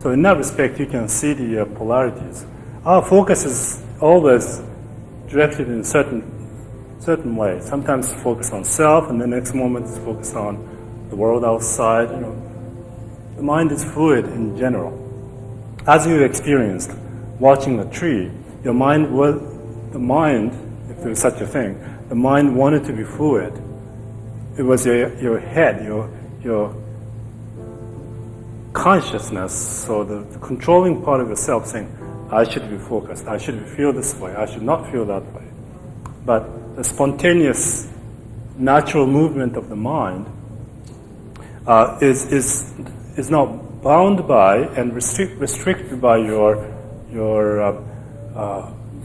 So in that respect, you can see the polarities. Our focus is always directed in certain way. Sometimes focus on self, and the next moment is focused on the world outside. The mind is fluid in general. As you experienced watching a tree, the mind, if there is such a thing, the mind wanted to be fluid. It was your head, your consciousness, so the controlling part of yourself saying, I should be focused, I should feel this way, I should not feel that way. But the spontaneous, natural movement of the mind is not bound by and restricted by your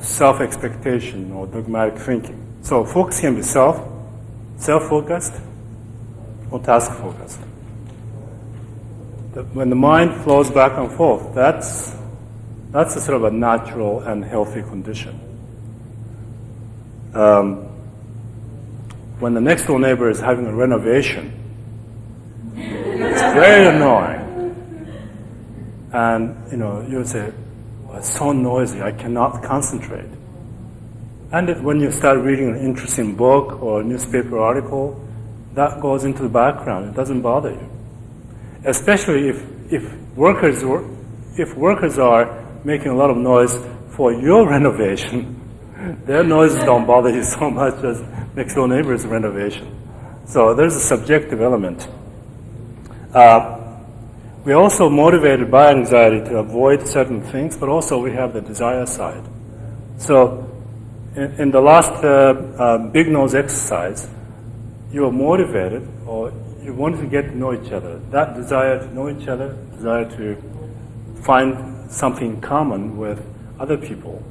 self-expectation or dogmatic thinking. So focus can be self-focused or task-focused. When the mind flows back and forth, that's a sort of a natural and healthy condition. When the next door neighbor is having a renovation, it's very annoying. And, you say, well, it's so noisy, I cannot concentrate. And when you start reading an interesting book or a newspaper article, that goes into the background. It doesn't bother you. Especially if workers are making a lot of noise for your renovation, their noises don't bother you so much as next door neighbor's renovation. So there's a subjective element. We're also motivated by anxiety to avoid certain things, but also we have the desire side. So in the last big nose exercise, you are motivated, or you wanted to get to know each other. That desire to know each other, desire to find something in common with other people,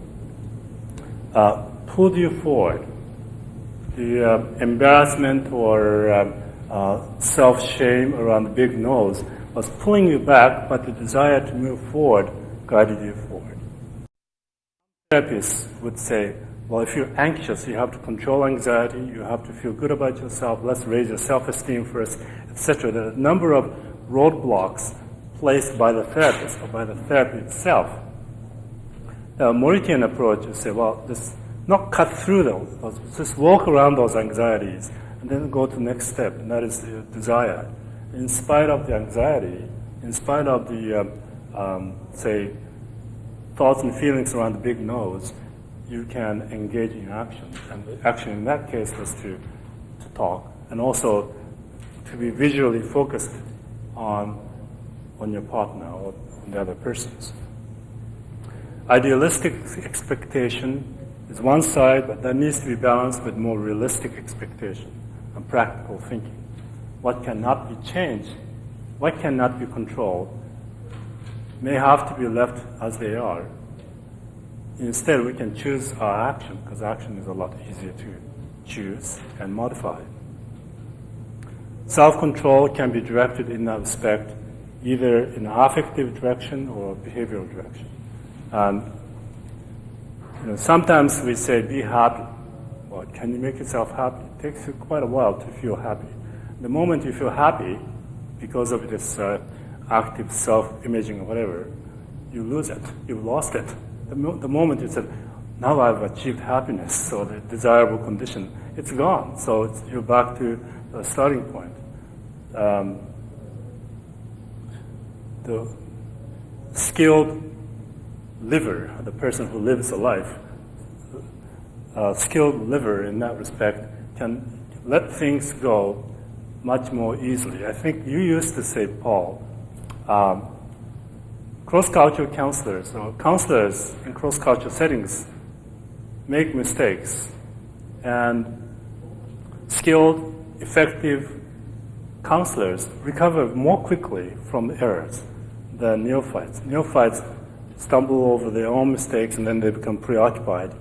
pulled you forward. The embarrassment or self-shame around the big nose was pulling you back, but the desire to move forward guided you forward. Therapists would say, well, if you're anxious, you have to control anxiety, you have to feel good about yourself, let's raise your self-esteem first, etc. There are a number of roadblocks placed by the therapist or by the therapy itself. The Moritian approach is say, well, just not cut through those, just walk around those anxieties and then go to the next step, and that is the desire. In spite of the anxiety, in spite of the, say, thoughts and feelings around the big nose, you can engage in action. And the action in that case was to talk, and also to be visually focused on your partner or on the other persons. Idealistic expectation is one side, but that needs to be balanced with more realistic expectation and practical thinking. What cannot be changed, what cannot be controlled, may have to be left as they are. Instead, we can choose our action, because action is a lot easier to choose and modify. Self-control can be directed in that respect, either in an affective direction or a behavioral direction. Sometimes we say, be happy. Well, can you make yourself happy? It takes you quite a while to feel happy. The moment you feel happy, because of this active self-imaging or whatever, you lose it. You've lost it. The moment you said, now I've achieved happiness, so the desirable condition, it's gone. So you're back to the starting point. The skilled liver, the person who lives a life, skilled liver in that respect can let things go much more easily. I think you used to say, Paul, cross-cultural counselors, or counselors in cross-cultural settings, make mistakes, and skilled, effective counselors recover more quickly from errors than neophytes. Neophytes stumble over their own mistakes, and then they become preoccupied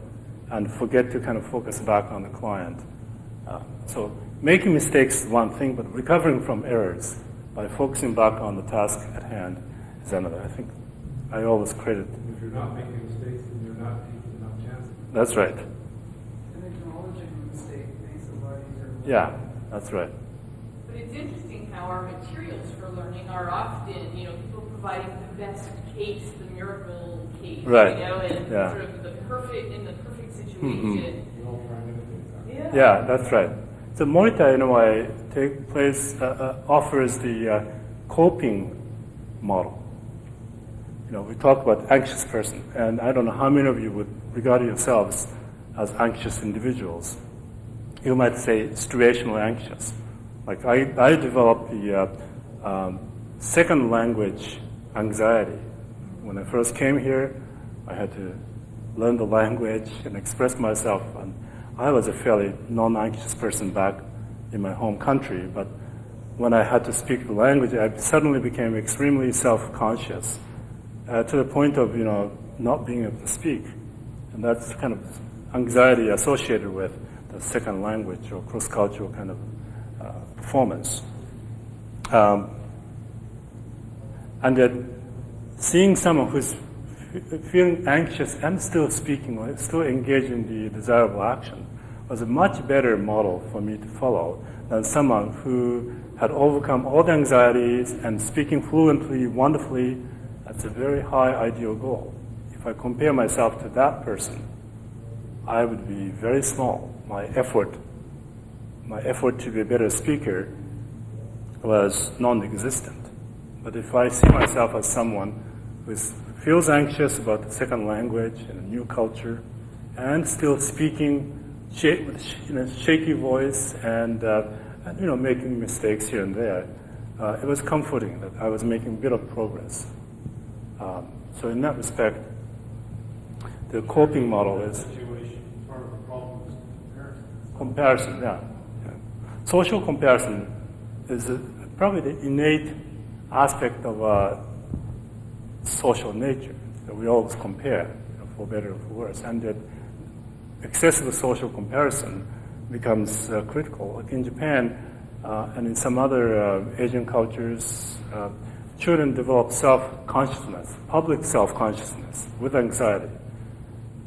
and forget to kind of focus back on the client. So making mistakes is one thing, but recovering from errors by focusing back on the task at hand is another. I think I always credit. If you're not making mistakes, then you're not taking enough chances. That's right. And acknowledging a mistake makes it a lot easier. Yeah, that's right. But it's interesting how our materials for learning are often, people providing the best case, the miracle case, Right. And Yeah. sort of the perfect situation. We all try and imitate that. Yeah, that's right. So Morita, in a way, offers the coping model. We talk about anxious person, and I don't know how many of you would regard yourselves as anxious individuals. You might say situational anxious. Like I developed the second language anxiety. When I first came here, I had to learn the language and express myself. And I was a fairly non-anxious person back in my home country, but when I had to speak the language, I suddenly became extremely self-conscious to the point of, not being able to speak. And that's kind of anxiety associated with the second language or cross-cultural kind of performance. And then seeing someone who's feeling anxious and still speaking or still engaged in the desirable action was a much better model for me to follow than someone who had overcome all the anxieties and speaking fluently, wonderfully. That's a very high ideal goal. If I compare myself to that person, I would be very small. My effort to be a better speaker was non-existent. But if I see myself as someone who feels anxious about the second language and a new culture, and still speaking with a shaky voice and making mistakes here and there, it was comforting that I was making a bit of progress. So in that respect, the coping model is Situation, part of the problem is comparison. Yeah. Social comparison is probably the innate aspect of social nature that we always compare, for better or for worse, and that excessive social comparison becomes critical. Like in Japan and in some other Asian cultures, children develop self-consciousness, public self-consciousness with anxiety.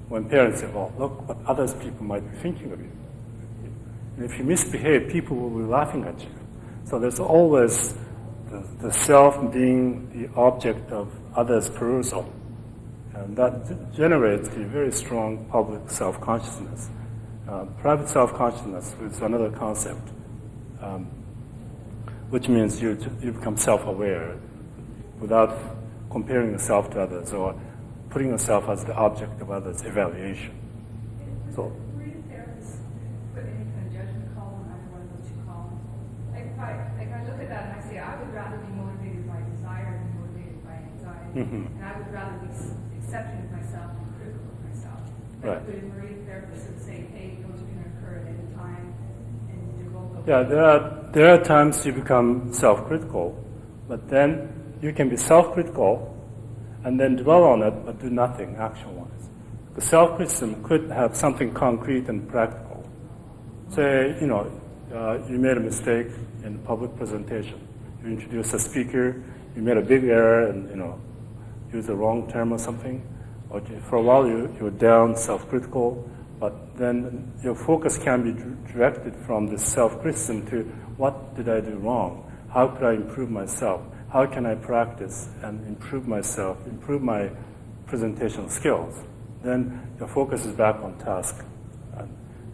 When parents say, well, look what others people might be thinking of you. And if you misbehave, people will be laughing at you. So there's always the self being the object of others' perusal. And that generates a very strong public self-consciousness. Private self-consciousness is another concept, which means you become self-aware without comparing yourself to others or putting yourself as the object of others' evaluation. So, Morita therapists put any kind of judgment call on either one of those two columns. Like I look at that and I say, I would rather be motivated by desire than motivated by anxiety. Mhm. And I would rather be accepting of myself than critical of myself. Right. But a Morita therapist would say, hey, those are going to occur at any time, and you're both okay. yeah, there are times you become self-critical, but then you can be self-critical and then dwell on it, but do nothing action-wise. The self-criticism could have something concrete and practical. Say, you made a mistake in a public presentation. You introduced a speaker, you made a big error and, used the wrong term or something. Or for a while you were down, self-critical, but then your focus can be directed from this self-criticism to what did I do wrong? How could I improve myself? How can I practice and improve myself, improve my presentation skills? Then your focus is back on task.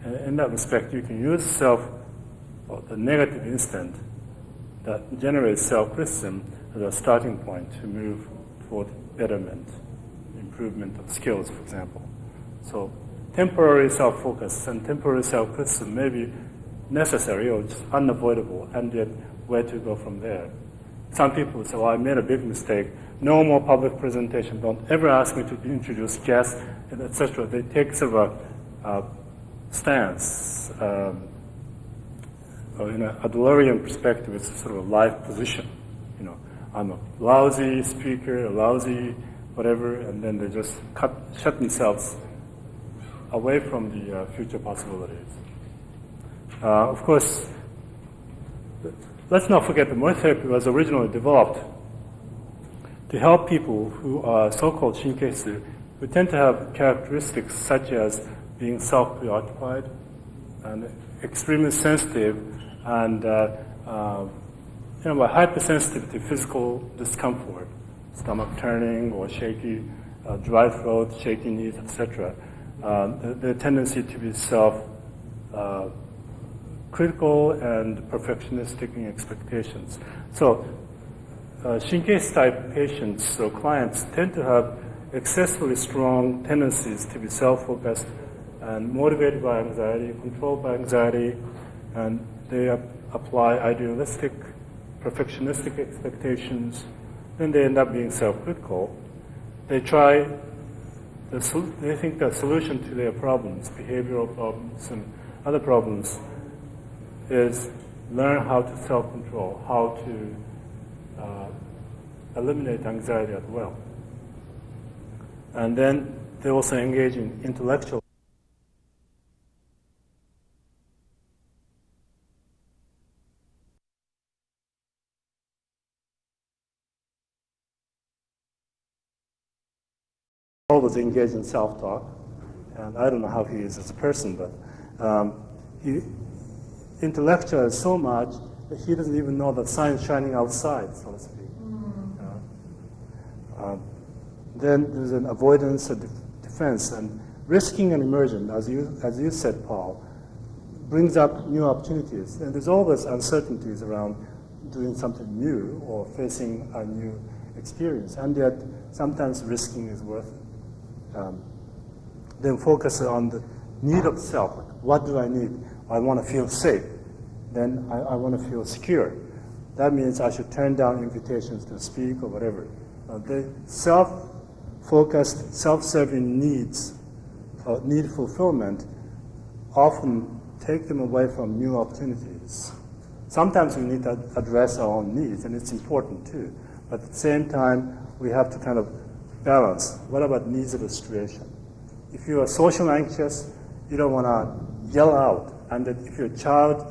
And in that respect, you can use the negative instant that generates self-criticism as a starting point to move toward betterment, improvement of skills, for example. So temporary self-focus and temporary self-criticism may be necessary or just unavoidable, and yet where to go from there. Some people say, well, I made a big mistake. No more public presentation. Don't ever ask me to introduce guests, etc. They take sort of a stance. In an Adlerian perspective, it's sort of a life position. I'm a lousy speaker, a lousy whatever, and then they just shut themselves away from the future possibilities. Of course, let's not forget that Morita Therapy was originally developed to help people who are so-called shinkeishitsu, who tend to have characteristics such as being self-preoccupied, and extremely sensitive, and hypersensitive to physical discomfort, stomach turning or shaky, dry throat, shaky knees, etc. The tendency to be self-critical and perfectionistic in expectations. So, Shinkeishitsu type patients or clients tend to have excessively strong tendencies to be self-focused and motivated by anxiety, controlled by anxiety, and they apply idealistic, perfectionistic expectations, then they end up being self-critical. They think the solution to their problems, behavioral problems and other problems, is learn how to self-control, how to eliminate anxiety as well. And then they also engage in intellectual. Always engage in self-talk, and I don't know how he is as a person, but he intellectualizes so much that he doesn't even know the sun is shining outside, so to speak. Then there's an avoidance and defense, and risking and immersion, as you said, Paul, brings up new opportunities, and there's always uncertainties around doing something new or facing a new experience, and yet sometimes risking is worth it. Then focus on the need of self. Like, what do I need? I want to feel safe. Then I want to feel secure. That means I should turn down invitations to speak or whatever. The self-focused, self-serving needs, need fulfillment, often take them away from new opportunities. Sometimes we need to address our own needs, and it's important too. But at the same time, we have to kind of balance. What about needs of the situation? If you are social anxious, you don't want to yell out. And that if your child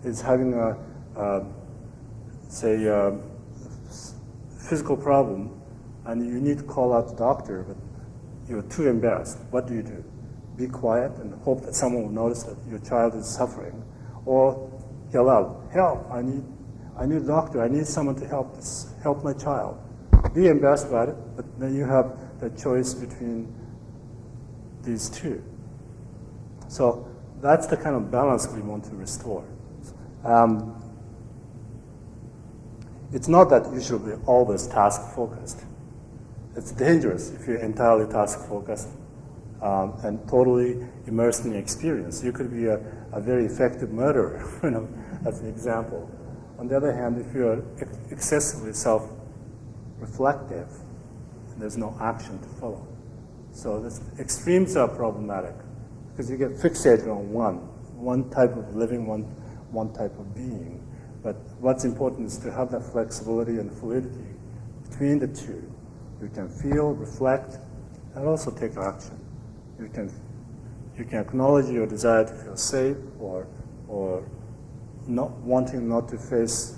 is having a physical problem, and you need to call out the doctor, but you're too embarrassed, what do? Be quiet and hope that someone will notice that your child is suffering, or yell out, "Help! I need a doctor. I need someone to help my child." Be embarrassed about it, but then you have the choice between these two. So that's the kind of balance we want to restore. It's not that you should be always task-focused. It's dangerous if you're entirely task-focused and totally immersed in the experience. You could be a very effective murderer, as an example. On the other hand, if you're excessively self-reflective, there's no action to follow. So the extremes are problematic because you get fixated on one type of living, one type of being. But what's important is to have that flexibility and fluidity between the two. You can feel, reflect, and also take action. You can acknowledge your desire to feel safe or not wanting not to face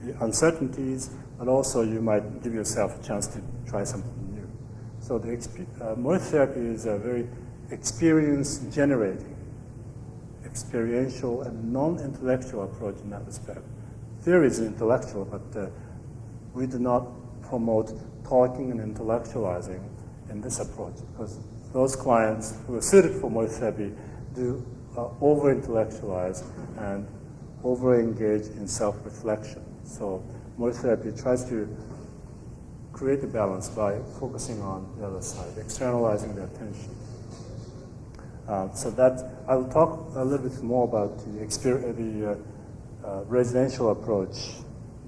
the uncertainties, but also you might give yourself a chance to try something new. So the Morita Therapy is a very experience-generating, experiential, and non-intellectual approach in that respect. Theory is intellectual, but we do not promote talking and intellectualizing in this approach, because those clients who are suited for Morita Therapy do over-intellectualize and over-engage in self-reflection. So Morita Therapy tries to create a balance by focusing on the other side, externalizing the attention. So that I will talk a little bit more about the residential approach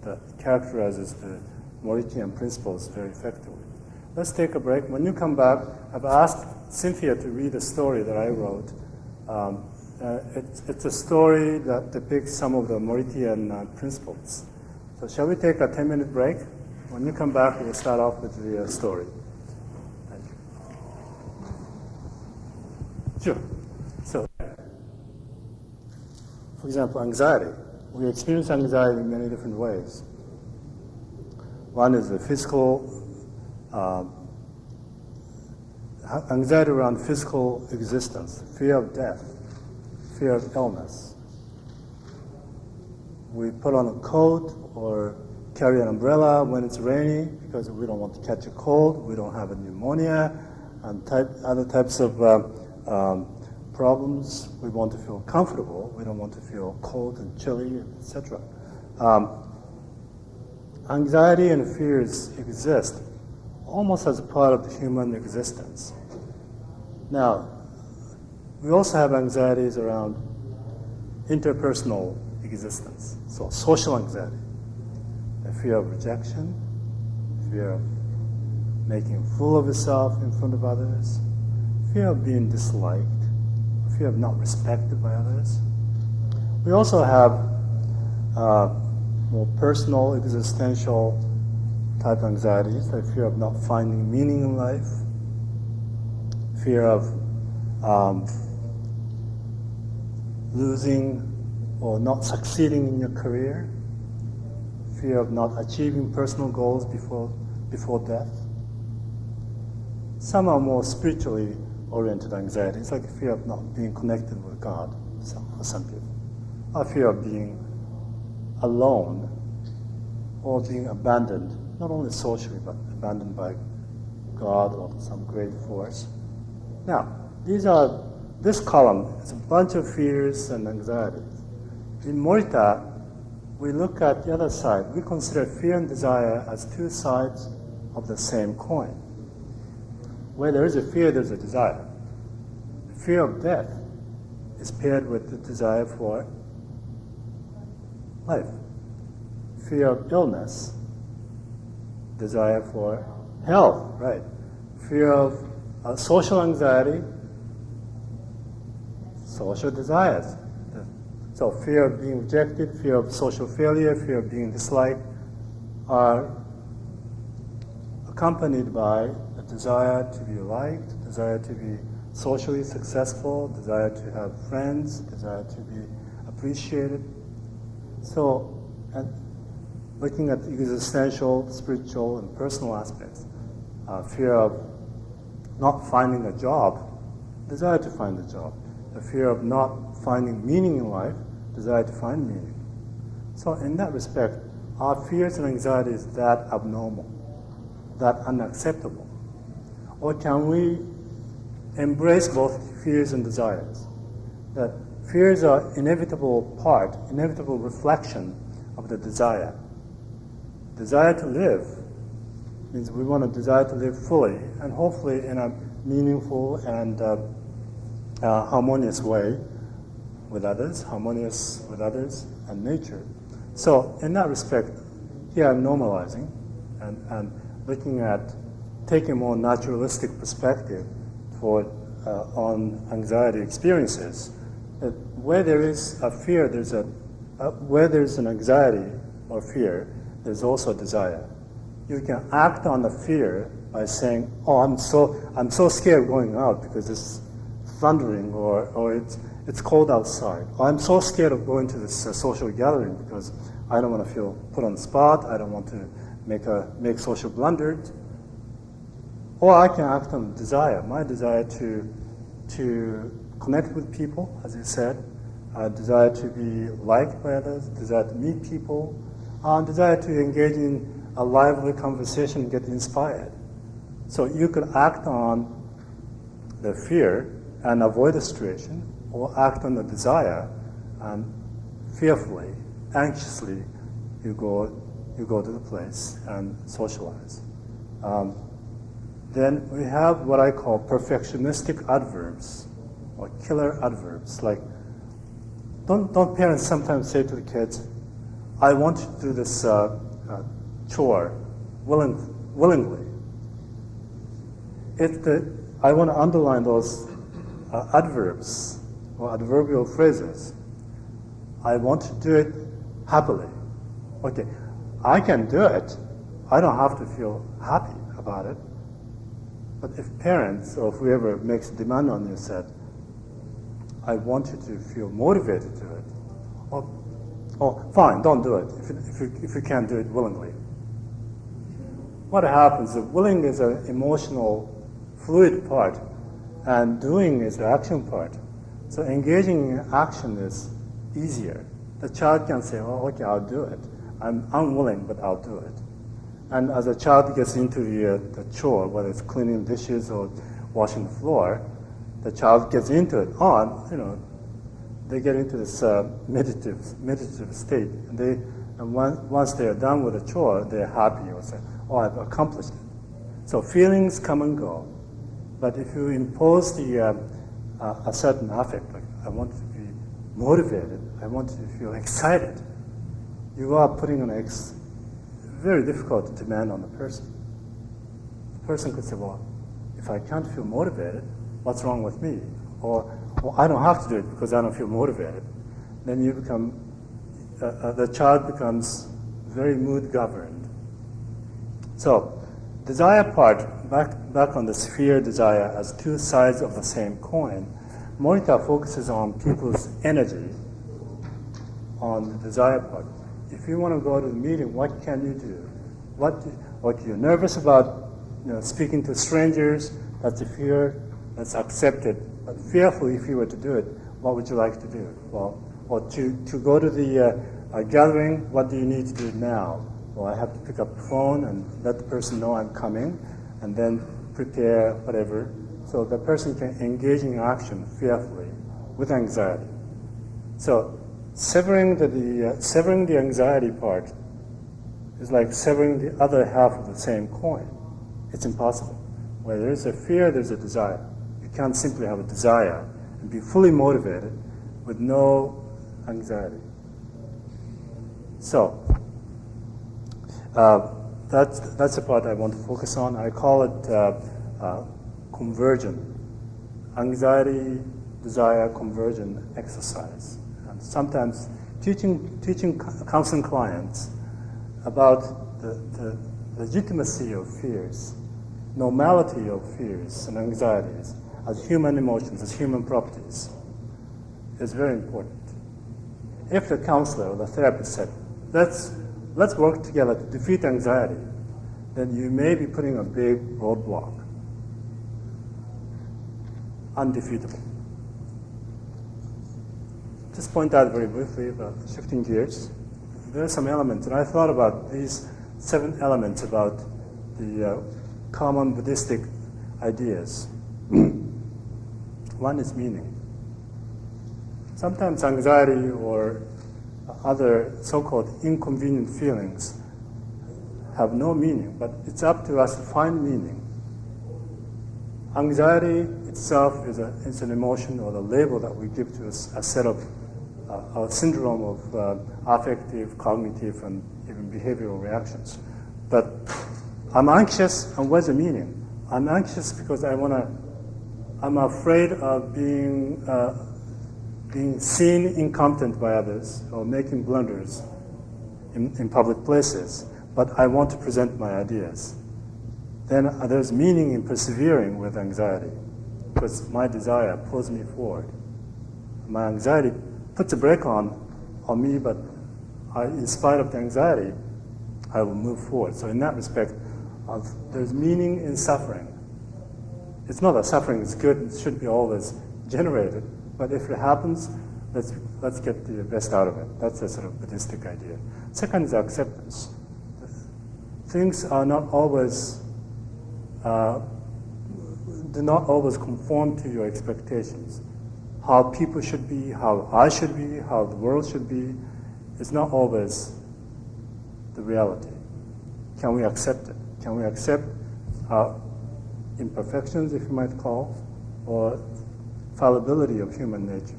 that characterizes the Moritian principles very effectively. Let's take a break. When you come back, I've asked Cynthia to read a story that I wrote. It's a story that depicts some of the Moritian principles. So shall we take a 10-minute break? When you come back, we'll start off with the story. Thank you. Sure. So, for example, anxiety. We experience anxiety in many different ways. One is the physical, anxiety around physical existence, fear of death, fear of illness. We put on a coat or carry an umbrella when it's rainy because we don't want to catch a cold, we don't have a pneumonia, and other types of problems. We want to feel comfortable, we don't want to feel cold and chilly, etc. Anxiety and fears exist almost as a part of the human existence. Now, we also have anxieties around interpersonal existence, so social anxiety, the fear of rejection, fear of making a fool of yourself in front of others, fear of being disliked, fear of not respected by others. We also have more personal, existential type anxieties, like fear of not finding meaning in life, fear of losing or not succeeding in your career, fear of not achieving personal goals before death. Some are more spiritually oriented anxieties, like fear of not being connected with God for some people, or fear of being alone or being abandoned, not only socially, but abandoned by God or some great force. Now, this column is a bunch of fears and anxieties. In Morita, we look at the other side. We consider fear and desire as two sides of the same coin. Where there is a fear, there's a desire. The fear of death is paired with the desire for life. Fear of illness, desire for health, right? Fear of social anxiety, social desires. So fear of being rejected, fear of social failure, fear of being disliked are accompanied by a desire to be liked, desire to be socially successful, desire to have friends, desire to be appreciated. So, looking at the existential, spiritual, and personal aspects, fear of not finding a job, desire to find a job, the fear of not finding meaning in life, desire to find meaning. So in that respect, our fears and anxieties that abnormal, that unacceptable? Or can we embrace both fears and desires? That fears are inevitable part, inevitable reflection of the desire. Desire to live means we want to desire to live fully and hopefully in a meaningful and harmonious way with others, harmonious with others and nature. So in that respect, here I'm normalizing and looking at taking a more naturalistic perspective on anxiety experiences. That where there is a fear, where there's an anxiety or fear, there's also a desire. You can act on the fear by saying, "Oh, I'm so scared going out because it's thundering, or it's cold outside. Or I'm so scared of going to this social gathering because I don't want to feel put on the spot. I don't want to make social blunders." Or I can act on desire, my desire to connect with people, as you said, desire to be liked by others, desire to meet people, desire to engage in a lively conversation and get inspired. So you could act on the fear and avoid the situation, or act on the desire and fearfully, anxiously, you go to the place and socialize. Then we have what I call perfectionistic adverbs, or killer adverbs. Like, don't parents sometimes say to the kids, "I want you to do this chore willingly"? I want to underline those adverbs or adverbial phrases. I want to do it happily. Okay, I can do it. I don't have to feel happy about it. But if parents or whoever makes a demand on you said, "I want you to feel motivated to do it," oh, fine, don't do it if you can't do it willingly. What happens? The willing is an emotional, fluid part, and doing is the action part. So engaging in action is easier. The child can say, oh, okay, I'll do it. I'm unwilling, but I'll do it. And as a child gets into the chore, whether it's cleaning dishes or washing the floor, the child gets into it. They get into this meditative state. And once they're done with the chore, they're happy or say, oh, I've accomplished it. So feelings come and go. But if you impose a certain affect, like I want to be motivated, I want to feel excited, you are putting an very difficult demand on the person. The person could say, well, if I can't feel motivated, what's wrong with me? Or I don't have to do it because I don't feel motivated. Then you become, the child becomes very mood governed. So, desire part, back on the sphere desire as two sides of the same coin, Morita focuses on people's energy on the desire part. If you want to go to the meeting, what can you do? What you're nervous about, speaking to strangers, that's a fear, that's accepted. But fearful, if you were to do it, what would you like to do? Well, or to go to the gathering, what do you need to do now? Well, I have to pick up the phone and let the person know I'm coming, and then prepare whatever. So the person can engage in action fearfully with anxiety. So severing the anxiety part is like severing the other half of the same coin. It's impossible. Where there's a fear, there's a desire. You can't simply have a desire and be fully motivated with no anxiety. So that's the part I want to focus on. I call it conversion. Anxiety, desire, conversion exercise. And sometimes teaching counseling clients about the legitimacy of fears, normality of fears and anxieties as human emotions, as human properties, is very important. If the counselor or the therapist said, let's work together to defeat anxiety, then you may be putting a big roadblock. Undefeatable. Just point out very briefly about shifting gears. There are some elements, and I thought about these 7 elements about the common Buddhistic ideas. One is meaning. Sometimes anxiety or other so-called inconvenient feelings have no meaning, but it's up to us to find meaning. Anxiety itself is an emotion or the label that we give to a set of a syndrome of affective, cognitive, and even behavioral reactions. But I'm anxious, and what's the meaning? I'm anxious because I'm afraid of being seen incompetent by others or making blunders in public places, but I want to present my ideas. Then there's meaning in persevering with anxiety because my desire pulls me forward. My anxiety puts a brake on me, but in spite of the anxiety, I will move forward. So in that respect, there's meaning in suffering. It's not that suffering is good, it should be always generated, but if it happens, let's get the best out of it. That's a sort of Buddhistic idea. Second is acceptance. Things are not always, do not always conform to your expectations. How people should be, how I should be, how the world should be, is not always the reality. Can we accept it? Can we accept imperfections, if you might call, or fallibility of human nature?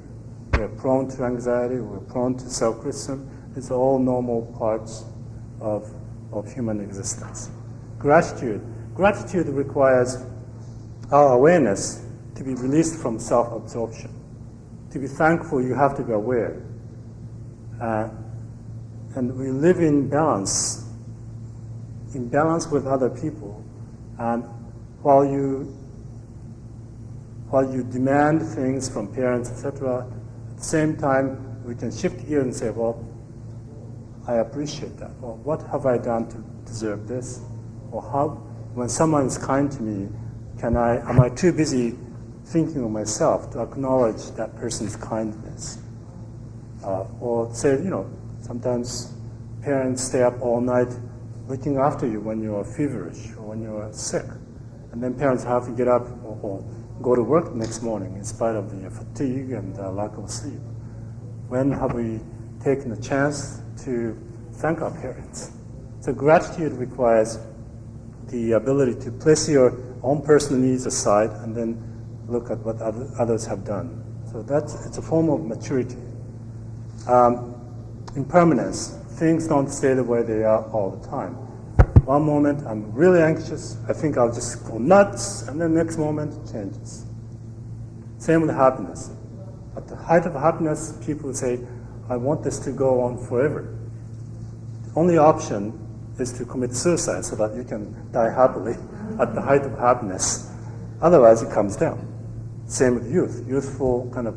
We're prone to anxiety, we're prone to self-criticism. It's all normal parts of human existence. Gratitude. Gratitude requires our awareness to be released from self-absorption. To be thankful, you have to be aware. And we live in balance with other people. And while you demand things from parents, etc., at the same time, we can shift gear and say, well, I appreciate that. Or what have I done to deserve this? Or how, when someone is kind to me, am I too busy thinking of myself to acknowledge that person's kindness. Or say, sometimes parents stay up all night looking after you when you're feverish or when you're sick. And then parents have to get up or go to work the next morning in spite of the fatigue and lack of sleep. When have we taken a chance to thank our parents? So gratitude requires the ability to place your own personal needs aside and then look at what others have done. So it's a form of maturity. Impermanence. Things don't stay the way they are all the time. One moment I'm really anxious, I think I'll just go nuts, and then the next moment it changes. Same with happiness. At the height of happiness, people say, I want this to go on forever. The only option is to commit suicide so that you can die happily at the height of happiness. Otherwise, it comes down. Same with youth. Youthful kind of,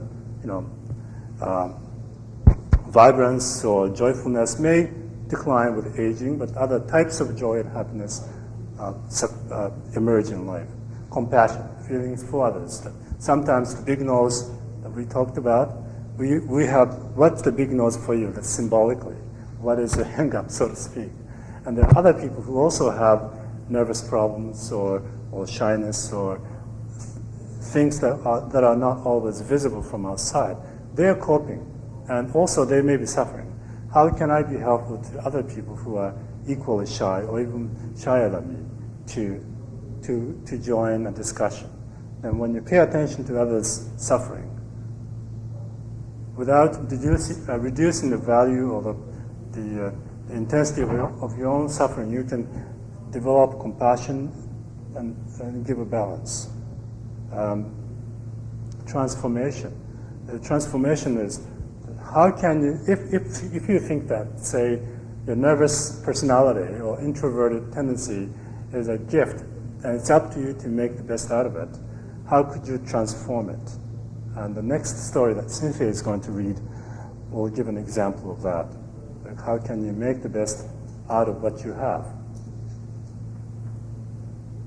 vibrance or joyfulness may decline with aging, but other types of joy and happiness emerge in life. Compassion, feelings for others. Sometimes the big nose that we talked about, we have, what's the big nose for you? That's symbolically. What is the hang-up, so to speak? And there are other people who also have nervous problems or shyness or things that are not always visible from outside. They're coping, and also they may be suffering. How can I be helpful to other people who are equally shy or even shyer than me to join a discussion? And when you pay attention to others' suffering, without reducing the value or the intensity of your own suffering, you can develop compassion and give a balance. Transformation. The transformation is, how can you, if you think that, say, your nervous personality or introverted tendency is a gift, and it's up to you to make the best out of it, how could you transform it? And the next story that Cynthia is going to read will give an example of that. Like, how can you make the best out of what you have?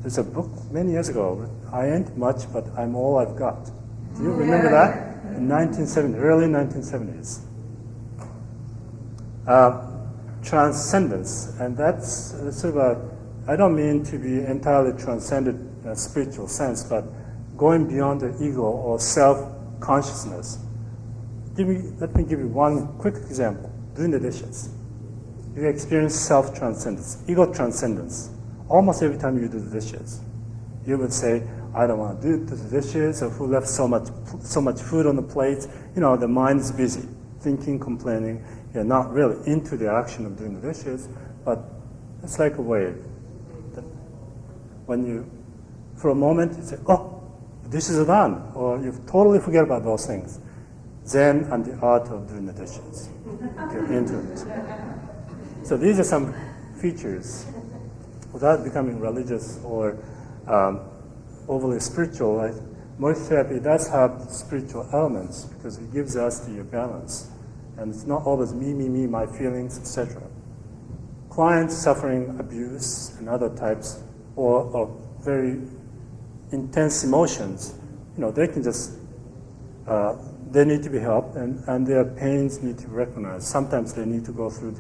There's a book many years ago, I Ain't Much, But I'm All I've Got. Do you remember that? In 1970, early 1970s. Transcendence, and that's sort of I don't mean to be entirely transcended in a spiritual sense, but going beyond the ego or self-consciousness. Let me give you one quick example. Doing the dishes. You experience self-transcendence, ego transcendence. Almost every time you do the dishes, you would say, I don't want to do the dishes, or who left so much food on the plate. The mind is busy, thinking, complaining. You're not really into the action of doing the dishes, but it's like a wave. When you, for a moment, you say, oh, the dishes are done, or you totally forget about those things. Zen and the art of doing the dishes. Get into it. So these are some features. Without becoming religious or overly spiritual, Morita Therapy does have spiritual elements because it gives us the balance. And it's not always me, my feelings, etc. Clients suffering abuse and other types or very intense emotions, they can just, they need to be helped and their pains need to be recognized. Sometimes they need to go through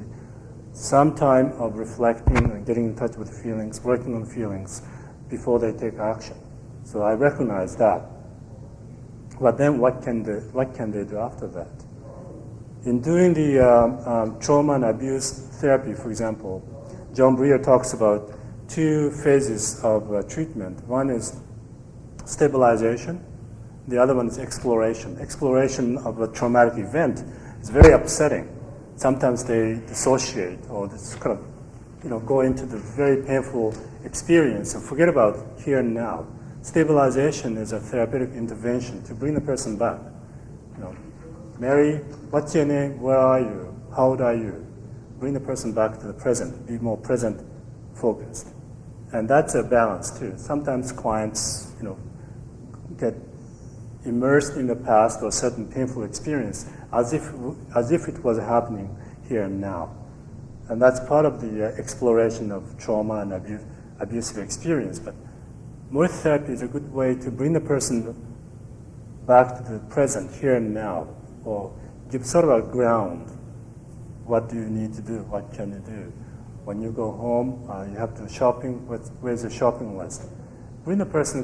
some time of reflecting and getting in touch with the feelings, working on feelings before they take action. So I recognize that. But then what can they do after that? In doing the trauma and abuse therapy, for example, John Breer talks about two phases of treatment. One is stabilization. The other one is exploration. Exploration of a traumatic event is very upsetting. Sometimes they dissociate or just kind of, go into the very painful experience and forget about here and now. Stabilization is a therapeutic intervention to bring the person back. Mary, what's your name? Where are you? How old are you? Bring the person back to the present. Be more present focused. And that's a balance too. Sometimes clients, get immersed in the past or a certain painful experience as if it was happening here and now. And that's part of the exploration of trauma and abusive experience. But Morita Therapy is a good way to bring the person back to the present, here and now, or give sort of a ground. What do you need to do? What can you do? When you go home, you have to shopping. Where's the shopping list? Bring the person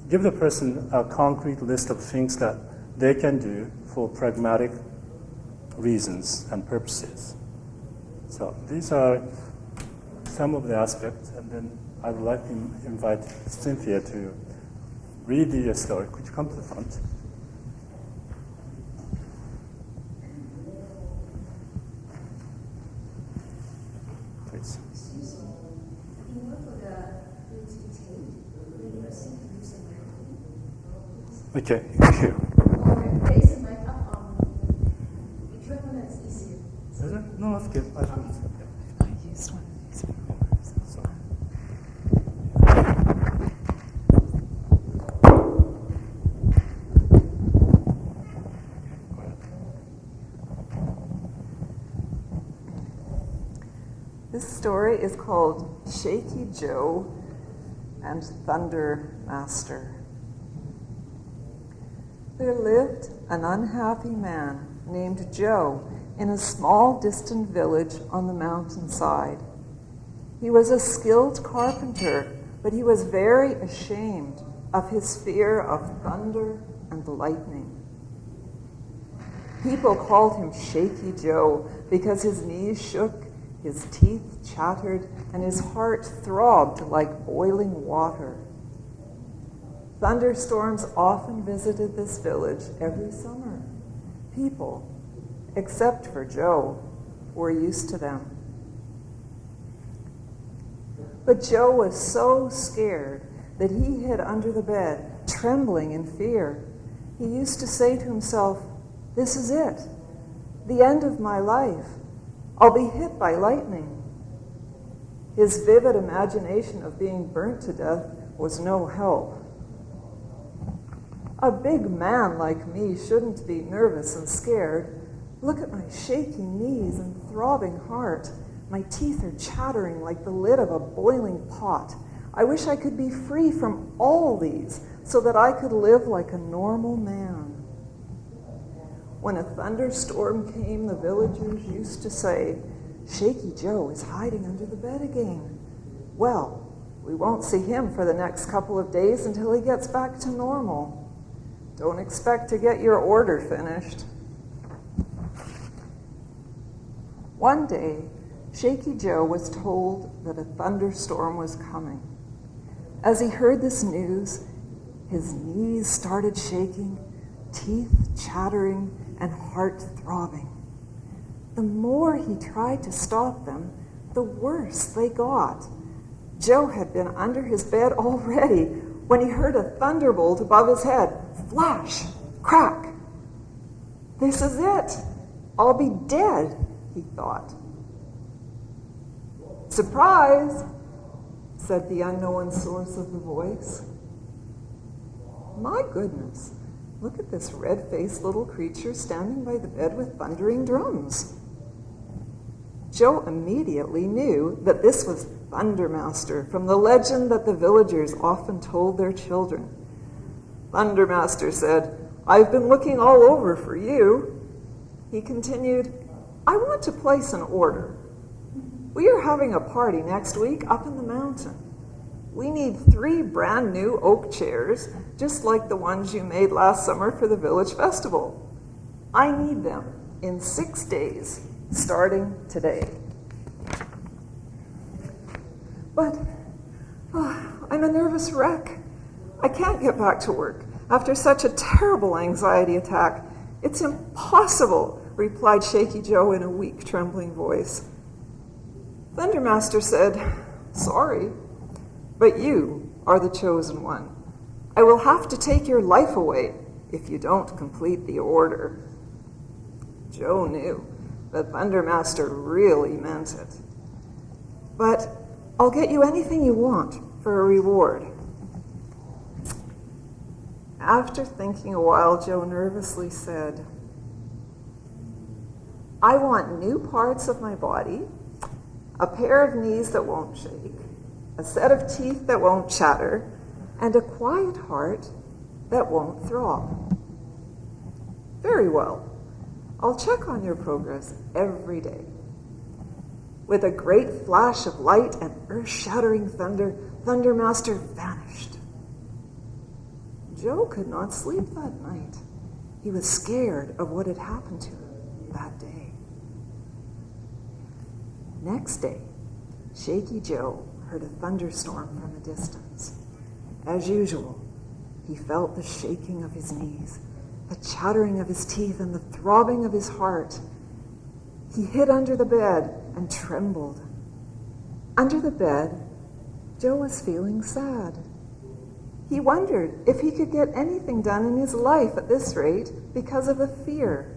give the person a concrete list of things that they can do for pragmatic reasons and purposes. So these are some of the aspects, and then I would like to invite Cynthia to read the story. Could you come to the front? Please. Okay, thank you. Is it? No, that's good. I don't. I used one of these before. So. This story is called Shaky Joe and Thunder Master. There lived an unhappy man named Joe in a small distant village on the mountainside. He was a skilled carpenter, but he was very ashamed of his fear of thunder and lightning. People called him Shaky Joe because his knees shook, his teeth chattered, and his heart throbbed like boiling water. Thunderstorms often visited this village every summer. People, except for Joe, were used to them. But Joe was so scared that he hid under the bed, trembling in fear. He used to say to himself, "This is it, the end of my life. I'll be hit by lightning." His vivid imagination of being burnt to death was no help. A big man like me shouldn't be nervous and scared. Look at my shaking knees and throbbing heart. My teeth are chattering like the lid of a boiling pot. I wish I could be free from all these so that I could live like a normal man. When a thunderstorm came, the villagers used to say, "Shaky Joe is hiding under the bed again. Well, we won't see him for the next couple of days until he gets back to normal. Don't expect to get your order finished." One day, Shaky Joe was told that a thunderstorm was coming. As he heard this news, his knees started shaking, teeth chattering, and heart throbbing. The more he tried to stop them, the worse they got. Joe had been under his bed already when he heard a thunderbolt above his head. Flash! Crack! "This is it! I'll be dead," he thought. "Surprise!" said the unknown source of the voice. "My goodness, look at this red-faced little creature standing by the bed with thundering drums." Joe immediately knew that this was Thundermaster from the legend that the villagers often told their children. Thundermaster said, "I've been looking all over for you." He continued, "I want to place an order. We are having a party next week up in the mountain. We need 3 brand new oak chairs, just like the ones you made last summer for the village festival. I need them in 6 days, starting today." "But I'm a nervous wreck. I can't get back to work after such a terrible anxiety attack. It's impossible," replied Shaky Joe in a weak, trembling voice. Thundermaster said, "Sorry, but you are the chosen one. I will have to take your life away if you don't complete the order." Joe knew that Thundermaster really meant it. "But I'll get you anything you want for a reward." After thinking a while, Joe nervously said, "I want new parts of my body, a pair of knees that won't shake, a set of teeth that won't chatter, and a quiet heart that won't throb. Very well. I'll check on your progress every day. With a great flash of light and earth-shattering thunder, Thundermaster vanished. Joe could not sleep that night. He was scared of what had happened to him that day. Next day, Shaky Joe heard a thunderstorm from a distance. As usual, he felt the shaking of his knees, the chattering of his teeth, and the throbbing of his heart. He hid under the bed and trembled. Under the bed, Joe was feeling sad. He wondered if he could get anything done in his life at this rate because of the fear.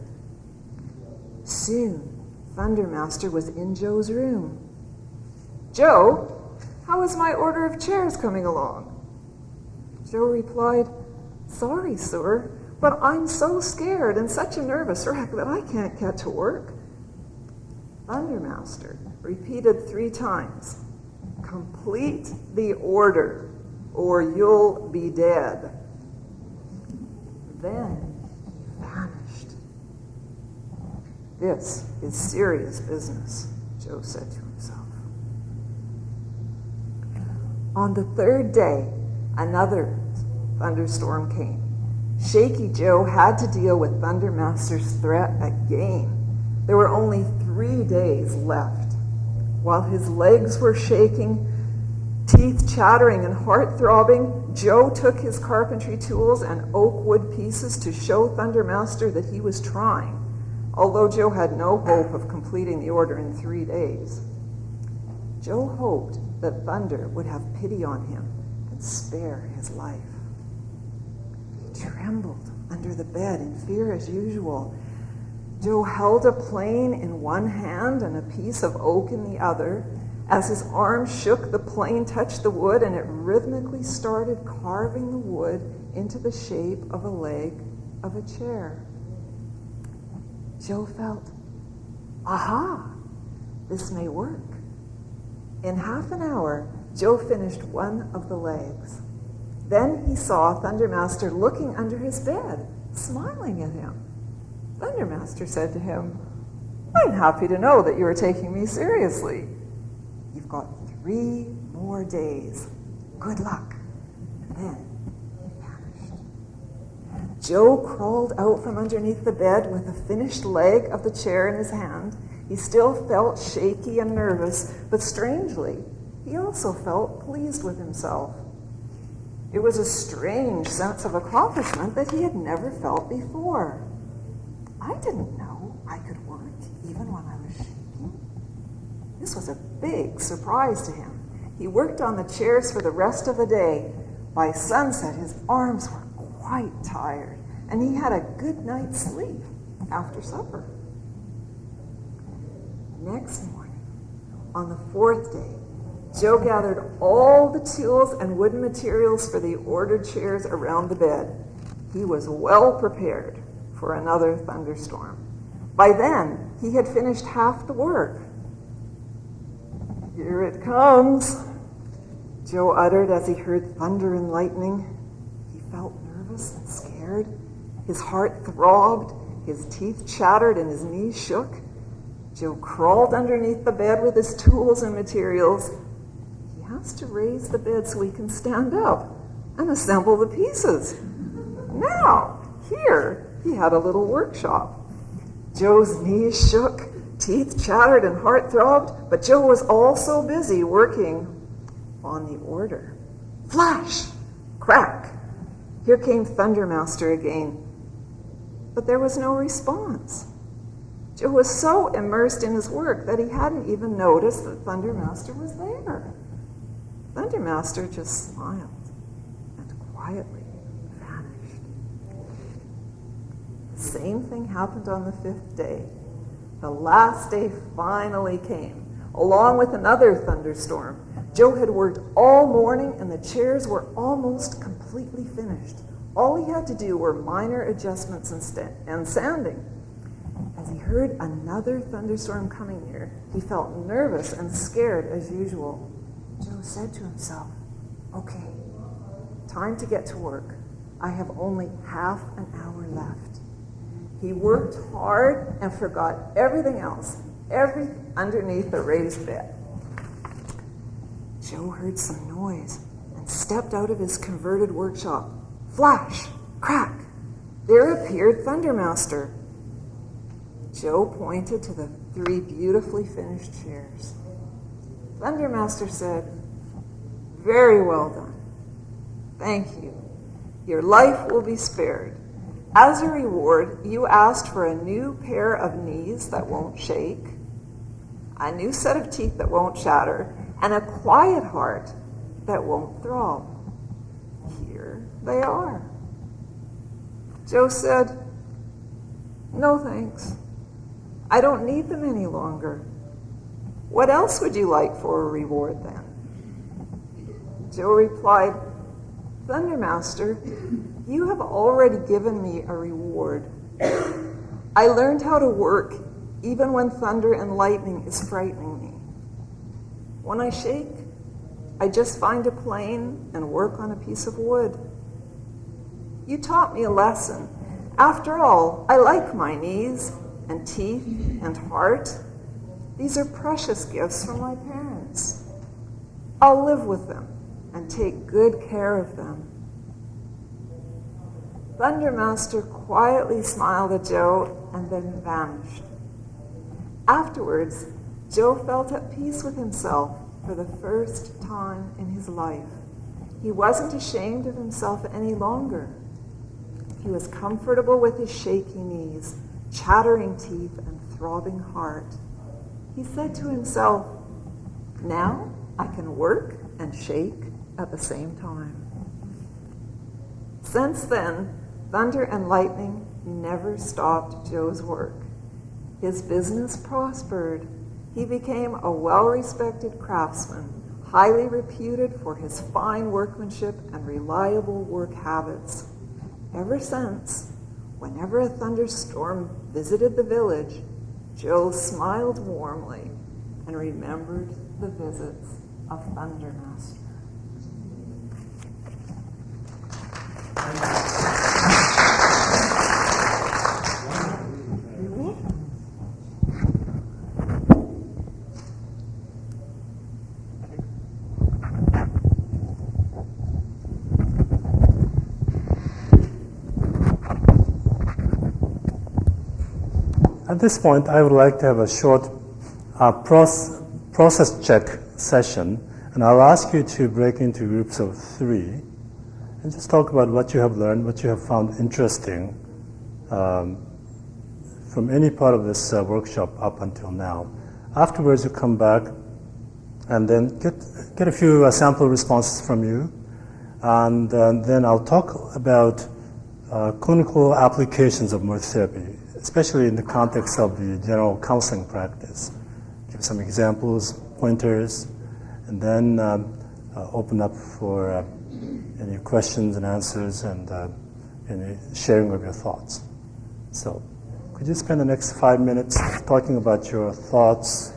Soon, Thundermaster was in Joe's room. "Joe, how is my order of chairs coming along?" Joe replied, "Sorry, sir, but I'm so scared and such a nervous wreck that I can't get to work." Thundermaster repeated 3 times, "Complete the order, or you'll be dead." Then he vanished. "This is serious business," Joe said to himself. On the 3rd day, another thunderstorm came. Shaky Joe had to deal with Thundermaster's threat again. There were only 3 days left. While his legs were shaking, teeth chattering and heart throbbing, Joe took his carpentry tools and oak wood pieces to show Thundermaster that he was trying, although Joe had no hope of completing the order in 3 days. Joe hoped that Thunder would have pity on him and spare his life. He trembled under the bed in fear as usual. Joe held a plane in one hand and a piece of oak in the other. As his arm shook, the plane touched the wood and it rhythmically started carving the wood into the shape of a leg of a chair. Joe felt, aha, this may work. In half an hour, Joe finished one of the legs. Then he saw Thundermaster looking under his bed, smiling at him. Thundermaster said to him, "I'm happy to know that you are taking me seriously. You've got 3 more days. Good luck." And then he vanished. Joe crawled out from underneath the bed with the finished leg of the chair in his hand. He still felt shaky and nervous, but strangely, he also felt pleased with himself. It was a strange sense of accomplishment that he had never felt before. I didn't know I could work even when I was shaking. This was a big surprise to him. He worked on the chairs for the rest of the day. By sunset, his arms were quite tired, and he had a good night's sleep after supper. Next morning, on the 4th day, Joe gathered all the tools and wooden materials for the ordered chairs around the bed. He was well prepared for another thunderstorm. By then, he had finished half the work. "Here it comes," Joe uttered as he heard thunder and lightning. He felt nervous and scared. His heart throbbed, his teeth chattered, and his knees shook. Joe crawled underneath the bed with his tools and materials. He has to raise the bed so he can stand up and assemble the pieces. Now, here, he had a little workshop. Joe's knees shook, teeth chattered, and heart throbbed, but Joe was also busy working on the order. Flash! Crack! Here came Thundermaster again. But there was no response. Joe was so immersed in his work that he hadn't even noticed that Thundermaster was there. Thundermaster just smiled and quietly vanished. The same thing happened on the 5th day. The last day finally came, along with another thunderstorm. Joe had worked all morning and the chairs were almost completely finished. All he had to do were minor adjustments and sanding. As he heard another thunderstorm coming near, he felt nervous and scared as usual. Joe said to himself, "Okay, time to get to work. I have only half an hour left. He worked hard and forgot everything else, everything underneath the raised bed. Joe heard some noise and stepped out of his converted workshop. Flash! Crack! There appeared Thundermaster. Joe pointed to the 3 beautifully finished chairs. Thundermaster said, "Very well done. Thank you. Your life will be spared. As a reward, you asked for a new pair of knees that won't shake, a new set of teeth that won't chatter, and a quiet heart that won't throb. Here they are." Joe said, "No thanks. I don't need them any longer. What else would you like for a reward then?" Joe replied, "Thundermaster, you have already given me a reward. I learned how to work even when thunder and lightning is frightening me. When I shake, I just find a plane and work on a piece of wood. You taught me a lesson. After all, I like my knees and teeth and heart. These are precious gifts from my parents. I'll live with them and take good care of them." Thundermaster quietly smiled at Joe and then vanished. Afterwards, Joe felt at peace with himself for the first time in his life. He wasn't ashamed of himself any longer. He was comfortable with his shaky knees, chattering teeth, and throbbing heart. He said to himself, "Now I can work and shake at the same time." Since then, thunder and lightning never stopped Joe's work. His business prospered. He became a well-respected craftsman, highly reputed for his fine workmanship and reliable work habits. Ever since, whenever a thunderstorm visited the village, Joe smiled warmly and remembered the visits of Thundermaster. At this point, I would like to have a short process check session, and I'll ask you to break into groups of 3 and just talk about what you have learned, what you have found interesting from any part of this workshop up until now. Afterwards, you come back and then get a few sample responses from you, and then I'll talk about clinical applications of Morita therapy, especially in the context of the general counseling practice. Give some examples, pointers, and then open up for any questions and answers and any sharing of your thoughts. So, could you spend the next 5 minutes talking about your thoughts?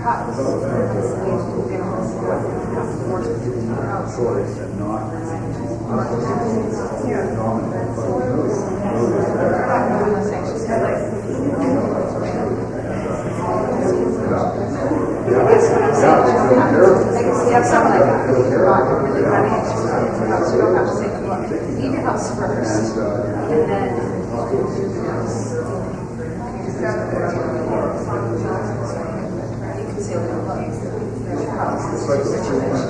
perhaps in isolation, you know, perhaps work with your house. You have something like that. You're not really running your house. You don't have to say, look, leave your house first, and then you can say, look, there's your house. This is your situation.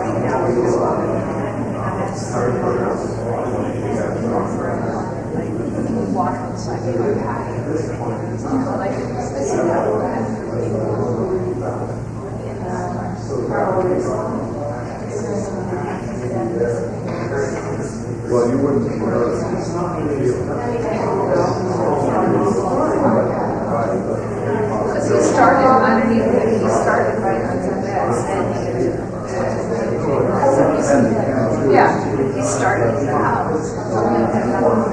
Right now, you're just walk outside your patio. Like this is well, you wouldn't because he started underneath it. He started right under this, and yeah, he started in the house. But I don't know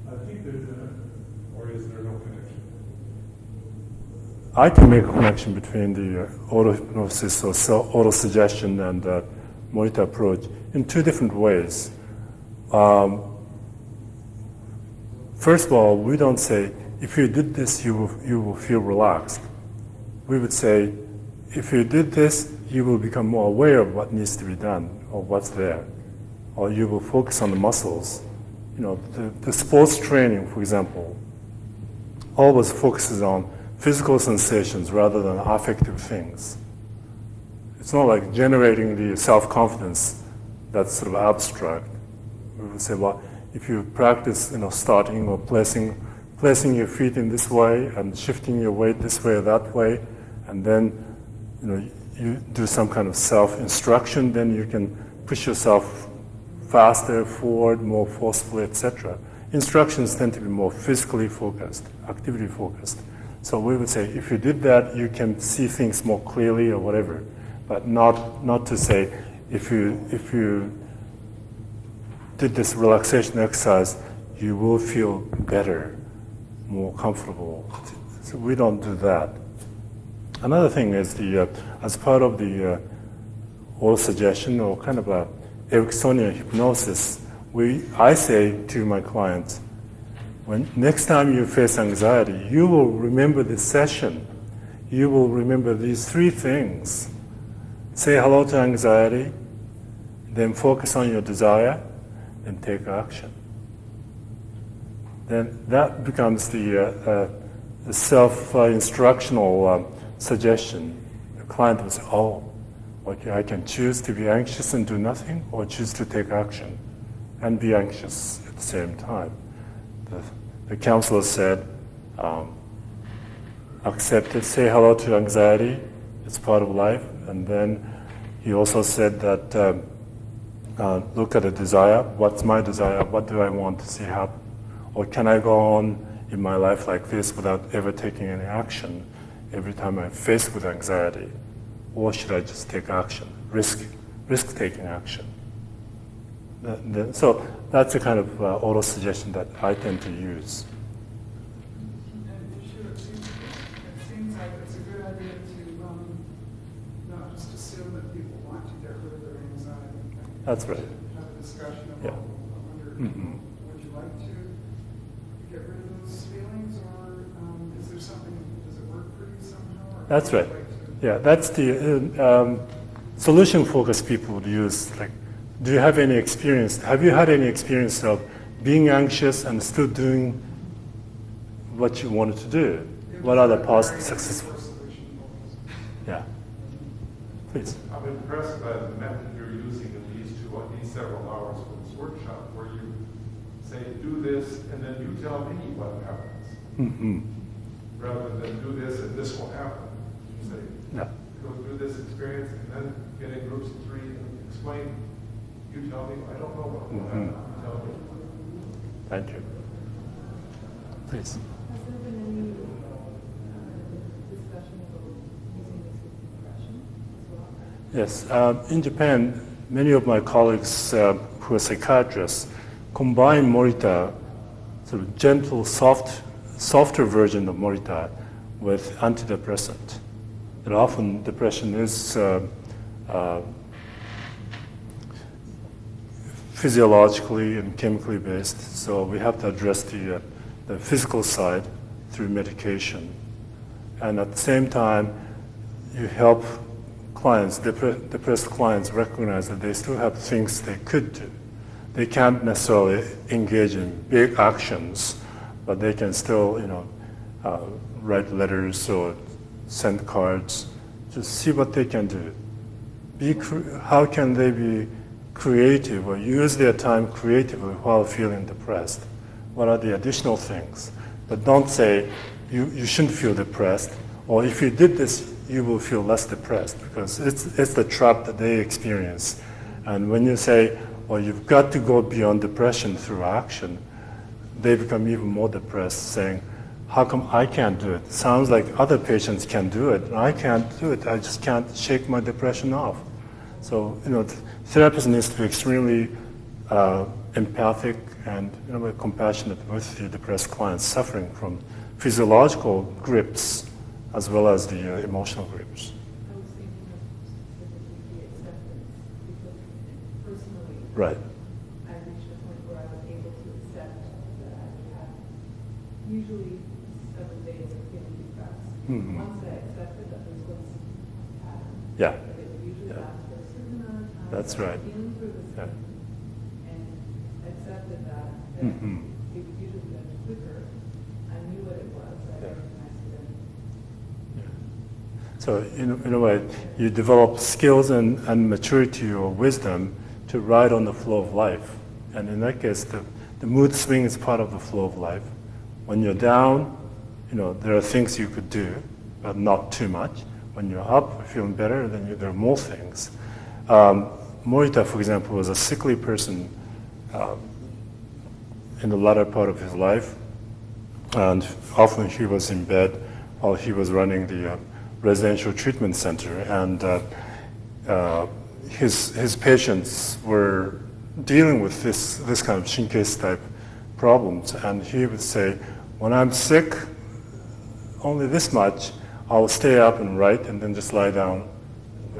I think there's or is there no connection? I can make a connection between the auto-hypnosis or auto-suggestion and the Morita approach in two different ways. First of all, we don't say, if you did this, you will feel relaxed. We would say, if you did this, you will become more aware of what needs to be done or what's there. Or you will focus on the muscles. You know, the sports training, for example, always focuses on physical sensations rather than affective things. It's not like generating the self-confidence that's sort of abstract. We would say, well, if you practice, starting or placing your feet in this way and shifting your weight this way or that way, and then, you do some kind of self-instruction, then you can push yourself faster, forward, more forcefully, etc. Instructions tend to be more physically focused, activity focused. So we would say, if you did that, you can see things more clearly or whatever, but not to say, if you did this relaxation exercise, you will feel better, more comfortable. So we don't do that. Another thing is as part of the auto-suggestion or kind of a Ericksonian hypnosis, I say to my clients, when next time you face anxiety, you will remember this session. You will remember these three things. Say hello to anxiety, then focus on your desire, and take action. Then that becomes the self-instructional suggestion. The client will say, oh, okay, I can choose to be anxious and do nothing, or choose to take action and be anxious at the same time. The counselor said, accept it, say hello to anxiety, it's part of life. And then he also said that look at the desire, what's my desire, what do I want to see happen? Or can I go on in my life like this without ever taking any action every time I'm faced with anxiety? Or should I just take action, risk-taking action? So that's the kind of auto-suggestion that I tend to use. And Ishu, it seems like it's a good idea to not just assume that people want to get rid of their anxiety. That's right. Have a discussion about, Yeah. would you like to get rid of those feelings, or is there something, does it work for you somehow? Or That's right. would you like to- Yeah, that's the solution-focused people would use. Like, do you have any experience? Have you had any experience of being anxious and still doing what you wanted to do? What are the past successful? Yeah. Please. I'm impressed by the method you're using in these several hours for this workshop, where you say, do this, and then you tell me what happens. Mm-hmm. Rather than do this and this will happen. You say, Yeah. go through this experience and then get in groups of three and explain. You tell me, I don't know what will happen. You tell me. Thank you. Please. Has there been any discussion about using this with depression as well? Yes. In Japan, many of my colleagues who are psychiatrists combine Morita, sort of gentle, soft softer version of Morita with antidepressant. And often depression is physiologically and chemically based, so we have to address the physical side through medication. And at the same time, you help clients, depressed clients, recognize that they still have things they could do. They can't necessarily engage in big actions, but they can still, write letters or send cards. Just see what they can do. How can they be creative or use their time creatively while feeling depressed? What are the additional things? But don't say you shouldn't feel depressed, or if you did this, you will feel less depressed, because it's the trap that they experience. And when you say, well, you've got to go beyond depression through action, they become even more depressed, saying, how come I can't do it? Sounds like other patients can do it, and I can't do it. I just can't shake my depression off. So, therapists needs to be extremely empathic and compassionate with the depressed clients suffering from physiological grips as well as the emotional grips. I was thinking of specifically the acceptance, because personally, Right. I reached a point where I was able to accept that I would have usually 7 days of feeling depressed. Mhm. Once I accepted that this was a pattern, Yeah. that it would usually Yeah. last for a certain amount of time. That's right. Feeling through this Yeah. thing, and accepted that, Mhm. it would usually get quicker. I knew what it was. I Yeah. recognized it. So in a way, you develop skills and maturity or wisdom to ride on the flow of life. And in that case, the mood swing is part of the flow of life. When you're down, there are things you could do, but not too much. When you're up, feeling better, then there are more things. Morita, for example, was a sickly person in the latter part of his life. And often he was in bed while he was running the residential treatment center, and his patients were dealing with this kind of shinkeishitsu type problems, and he would say, when I'm sick, only this much, I'll stay up and write and then just lie down.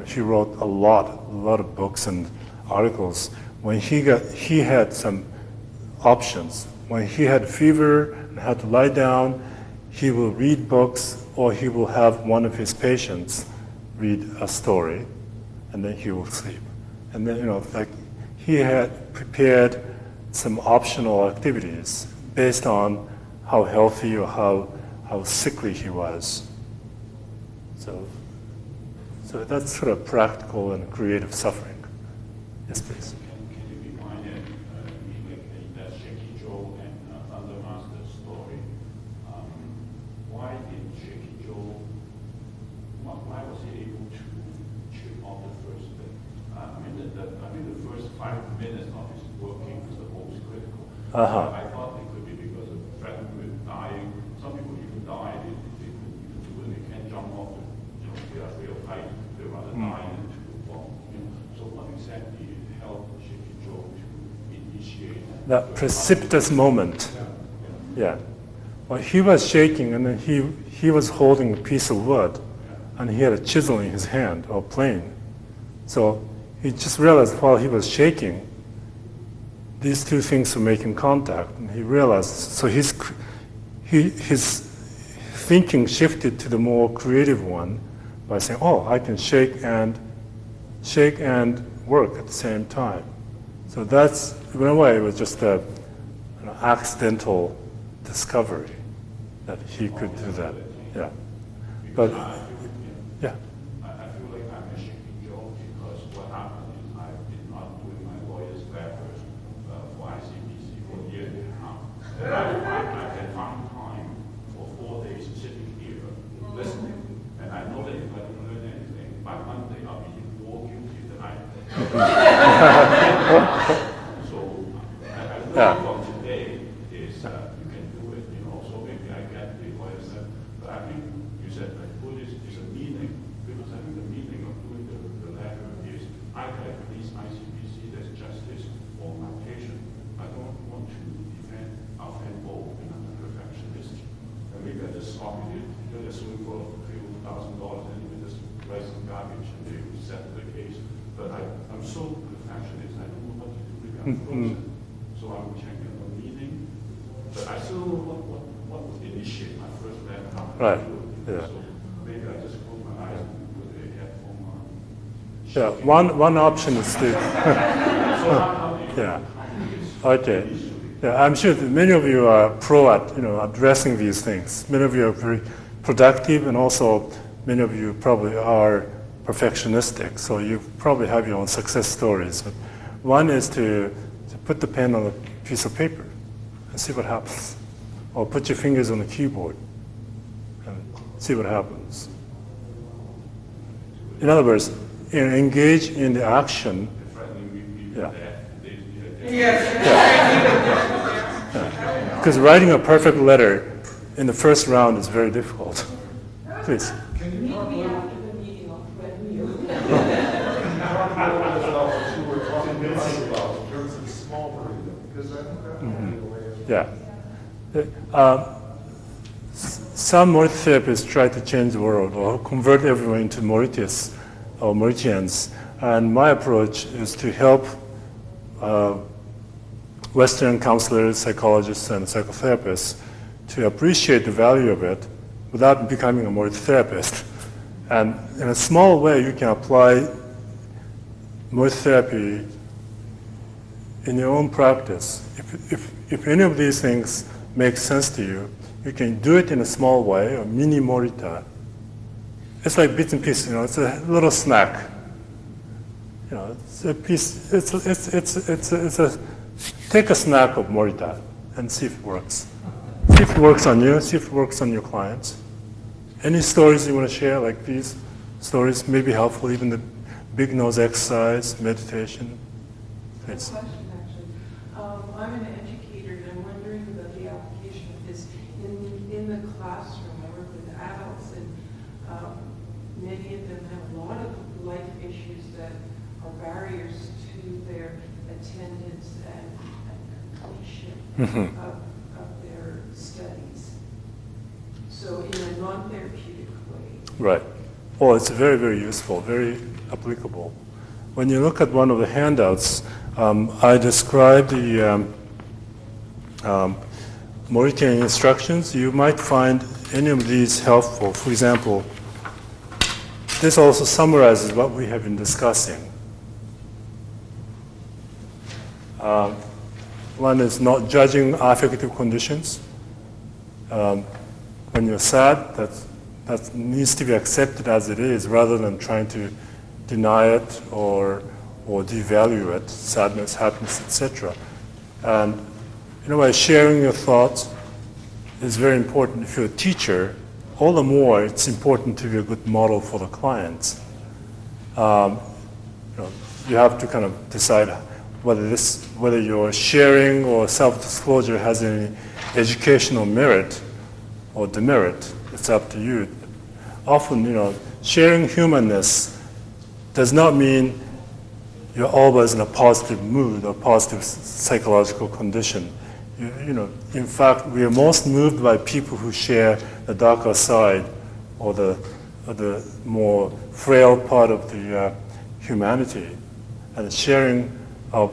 He wrote a lot of books and articles. When he had some options. When he had fever and had to lie down, he will read books, or he will have one of his patients read a story, and then he will sleep. And then, he had prepared some optional activities based on how healthy or how sickly he was. So that's sort of practical and creative suffering. Yes, please. Can you remind me, in that Shaky Joe and Thunder Master story, why did Shaky Joe, why was he able to chip off the first bit? The first 5 minutes of his working was the most critical. Uh-huh. I thought it could be because of threatened with dying. Some people even die, they do it, they can't jump off the real height, they rather die into the wall. So what exactly helped Shaky Joe to initiate That precipitous moment. Yeah. Well, he was shaking, and then he was holding a piece of wood, and he had a chisel in his hand, or plane. So he just realized while he was shaking, these two things were making contact, and he realized. So his thinking shifted to the more creative one by saying, "Oh, I can shake and work at the same time." So that's, in a way, it was just an accidental discovery that he could do that. Yeah. But yeah. I feel like I'm a Shaky Joe because what happened is I've been not doing my lawyer's papers for ICBC for a year and a half. I had found time for 4 days sitting here listening, and I know that if I don't learn anything, by Monday I'll be more guilty than I am. So I learned from today is you can do it, so maybe I get the lawyer's paper. But I think you said that Buddhist is a meaning, because I think the meaning of doing the letter is I have these ICBC, there's justice for my patient. I don't want to defend our both in a perfectionist unproductive. So I'm checking the meaning, but I still don't know what would initiate my first bad habit. Right, yeah. So maybe I just close my eyes and put a headphone on. Yeah, one option is to, yeah, okay. Yeah, I'm sure that many of you are pro at, addressing these things. Many of you are very productive, and also many of you probably are perfectionistic, so you probably have your own success stories. But one is to put the pen on a piece of paper and see what happens. Or put your fingers on the keyboard and see what happens. In other words, engage in the action. Yeah. Because writing a perfect letter in the first round is very difficult. Please. Can you talk a little After the meeting, I'll threaten you. about what you were talking about in terms of small Morita? Because I think that might be the way of... Yeah. Some Morita therapists try to change the world or convert everyone into Moritas or Moritians. And my approach is to help Western counselors, psychologists, and psychotherapists to appreciate the value of it without becoming a Morita therapist. And in a small way, you can apply Morita therapy in your own practice. If any of these things make sense to you, you can do it in a small way, a mini Morita. It's like bits and pieces, it's a little snack. It's a piece, take a snack of Morita and see if it works. See if it works on you, see if it works on your clients. Any stories you want to share, like these stories may be helpful, even the big nose exercise, meditation. Please. Question, actually. I'm an educator, and I'm wondering about the application of this in the classroom. I work with adults, and many of them have a lot of life issues that are barriers to their attendance and completion of their studies. So in a non-therapeutic way. Right. Well, it's very, very useful, very applicable. When you look at one of the handouts, I described the Morita instructions. You might find any of these helpful. For example, this also summarizes what we have been discussing. One is not judging affective conditions. When you're sad, that needs to be accepted as it is, rather than trying to deny it or devalue it, sadness, happiness, etc. And in a way, sharing your thoughts is very important. If you're a teacher, all the more it's important to be a good model for the clients. You have to kind of decide whether your sharing or self-disclosure has any educational merit or demerit. It's up to you. Often, sharing humanness does not mean you're always in a positive mood or positive psychological condition. In fact, we are most moved by people who share the darker side or the more frail part of the humanity. And sharing of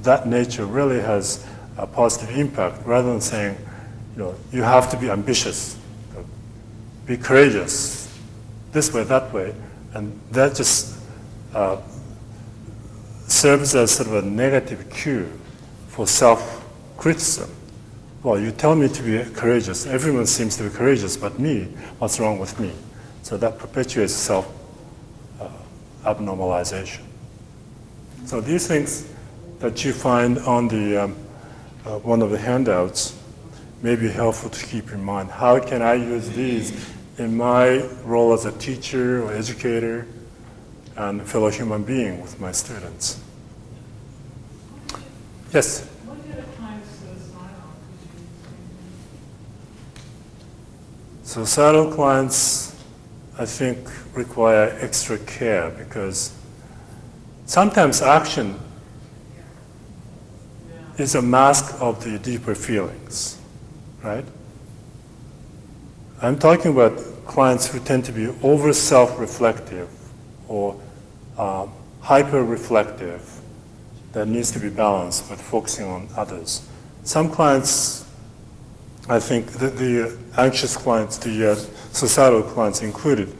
that nature really has a positive impact, rather than saying, you have to be ambitious, be courageous, this way, that way. And that just serves as sort of a negative cue for self-criticism. Well, you tell me to be courageous. Everyone seems to be courageous, but me, what's wrong with me? So that perpetuates self-abnormalization. So these things that you find on the one of the handouts may be helpful to keep in mind. How can I use these in my role as a teacher or educator and fellow human being with my students? Yes? What did a client suicidal? Suicidal clients, I think, require extra care, because sometimes action is a mask of the deeper feelings, right? I'm talking about clients who tend to be over self-reflective or hyper-reflective, that needs to be balanced with focusing on others. Some clients, I think the anxious clients, the suicidal clients included,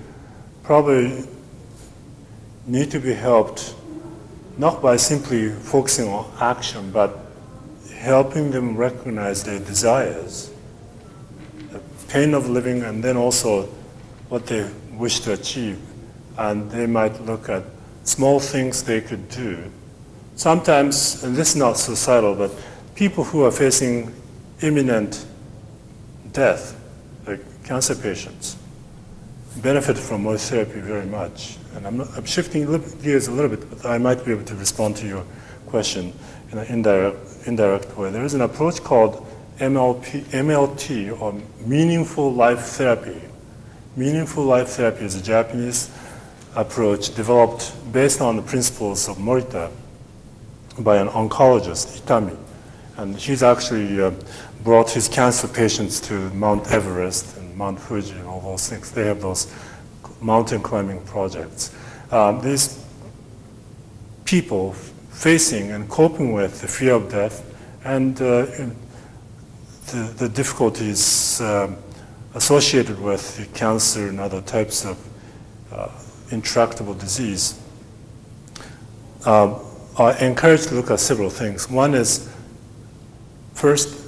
probably need to be helped not by simply focusing on action, but helping them recognize their desires, the pain of living, and then also what they wish to achieve. And they might look at small things they could do. Sometimes, and this is not suicidal, but people who are facing imminent death, like cancer patients, benefit from Morita therapy very much. And I'm shifting gears a little bit, but I might be able to respond to your question in an indirect way. There is an approach called MLT, or Meaningful Life Therapy. Meaningful Life Therapy is a Japanese approach developed based on the principles of Morita by an oncologist, Itami. And he's actually brought his cancer patients to Mount Everest and Mount Fuji and all those things. They have those mountain climbing projects. These people facing and coping with the fear of death and the difficulties associated with the cancer and other types of intractable disease are encouraged to look at several things. One is, first,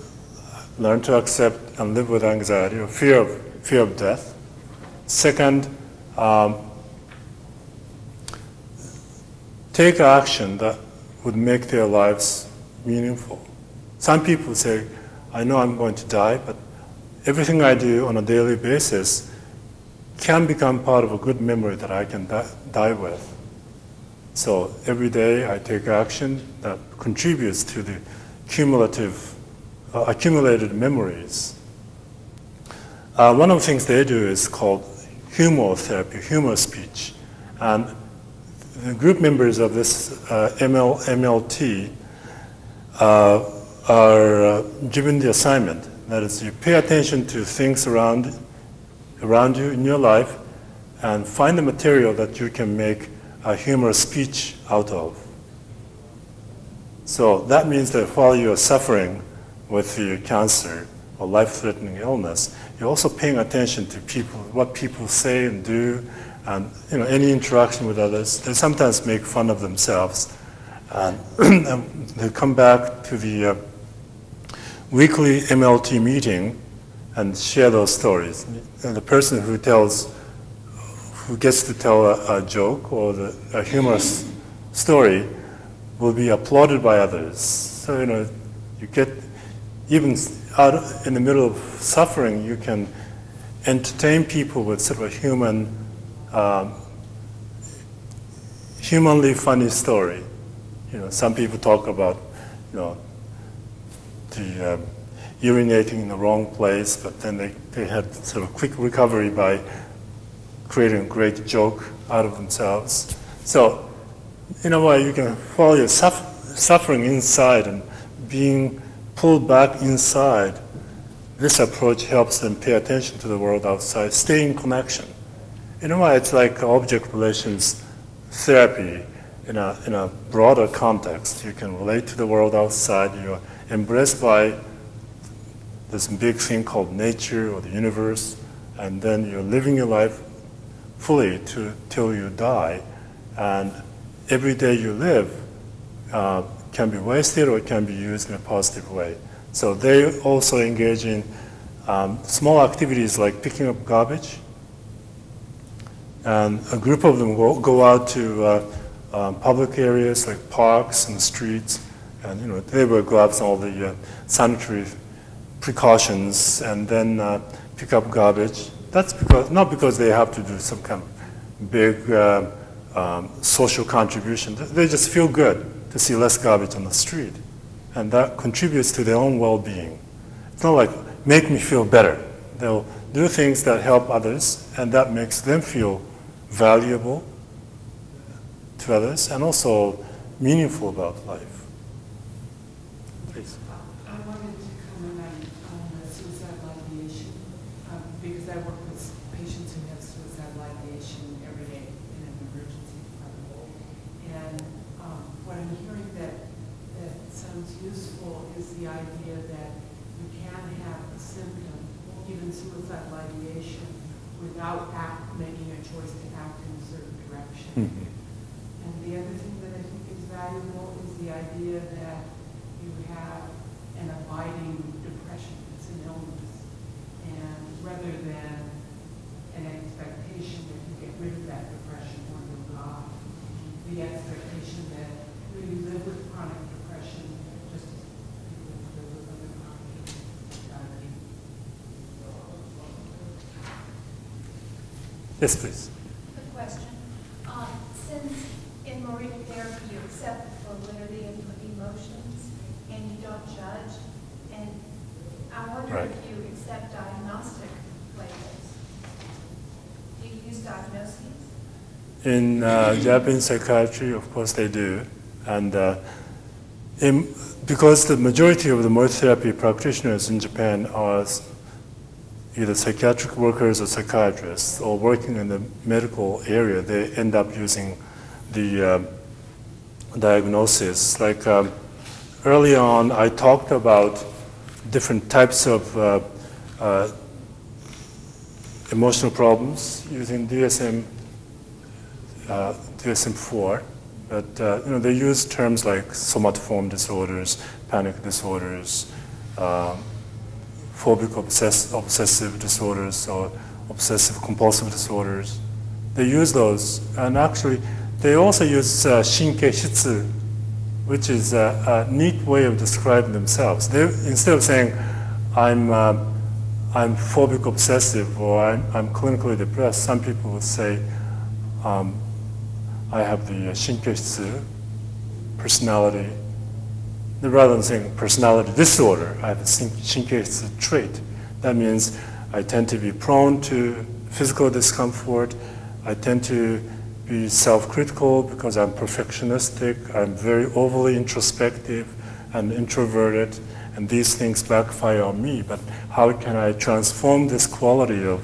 learn to accept and live with anxiety or fear of death. Second, take action that would make their lives meaningful. Some people say, I know I'm going to die, but everything I do on a daily basis can become part of a good memory that I can die with. So every day I take action that contributes to the accumulated memories. One of the things they do is called humor therapy, humor speech. And the group members of this MLT are given the assignment. That is, you pay attention to things around you in your life and find the material that you can make a humorous speech out of. So that means that while you're suffering with your cancer or life-threatening illness, you're also paying attention to people, what people say and do, and any interaction with others. They sometimes make fun of themselves, and they come back to the weekly MLT meeting and share those stories. And the person who gets to tell a joke or a humorous story will be applauded by others. So you get, even out in the middle of suffering, you can entertain people with sort of a humanly funny story. Some people talk about the urinating in the wrong place, but then they had sort of quick recovery by creating a great joke out of themselves. So, in a way, you can follow your suffering inside and being pulled back inside. This approach helps them pay attention to the world outside, stay in connection. In a way, it's like object relations therapy in a broader context. You can relate to the world outside. You're embraced by this big thing called nature or the universe, and then you're living your life fully till you die. And every day you live can be wasted or it can be used in a positive way. So they also engage in small activities like picking up garbage. And a group of them go out to public areas like parks and streets, and they wear gloves and all the sanitary precautions, and then pick up garbage. That's not because they have to do some kind of big social contribution. They just feel good to see less garbage on the street, and that contributes to their own well-being. It's not like, make me feel better. They'll do things that help others, and that makes them feel valuable to others and also meaningful about life. Please. I wanted to comment on the suicidal ideation because I work with patients who have suicidal ideation every day in an emergency department. And what I'm hearing that idea that you can have a symptom, even suicidal ideation, without making a choice to act in a certain direction. And the other thing that I think is valuable is the idea that you have an abiding depression. It's an illness. And rather than an expectation that you get rid of that depression or you'll die, the expectation that when you live with chronic depression, just as people live with other chronic anxiety. Yes, please. Good question. Since in Morita Therapy you accept the fluidity of emotions and you don't judge, and I wonder Right. if you accept diagnostic labels. Do you use diagnoses? In Japanese psychiatry, of course they do. And because the majority of the Morita Therapy practitioners in Japan are either psychiatric workers or psychiatrists or working in the medical area, they end up using the diagnosis. Like early on, I talked about different types of emotional problems using DSM-4, but they use terms like somatoform disorders, panic disorders, phobic obsessive disorders, or obsessive compulsive disorders. They use those, and actually they also use shinkeishitsu, which is a neat way of describing themselves. They, instead of saying I'm phobic obsessive or I'm clinically depressed, some people would say I have the shinkeishitsu personality. Rather than saying personality disorder, I have a shinkeishitsu trait. That means I tend to be prone to physical discomfort. I tend to be self-critical because I'm perfectionistic. I'm very overly introspective and introverted, and these things backfire on me. But how can I transform this quality of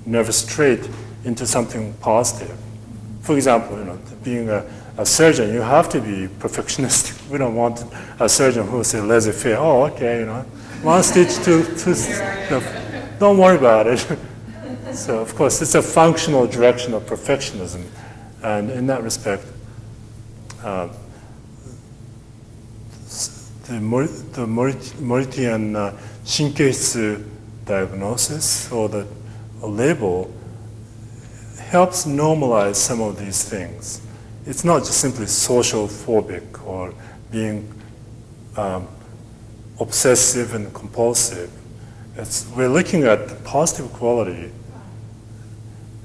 nervous trait into something positive? For example, being a surgeon, you have to be perfectionistic. We don't want a surgeon who will say laissez-faire. Oh, okay, one stitch, two don't worry about it. So, of course, it's a functional direction of perfectionism, and in that respect, the Moritian shinkeishitsu diagnosis or the label helps normalize some of these things. It's not just simply social phobic or being obsessive and compulsive. We're looking at the positive quality,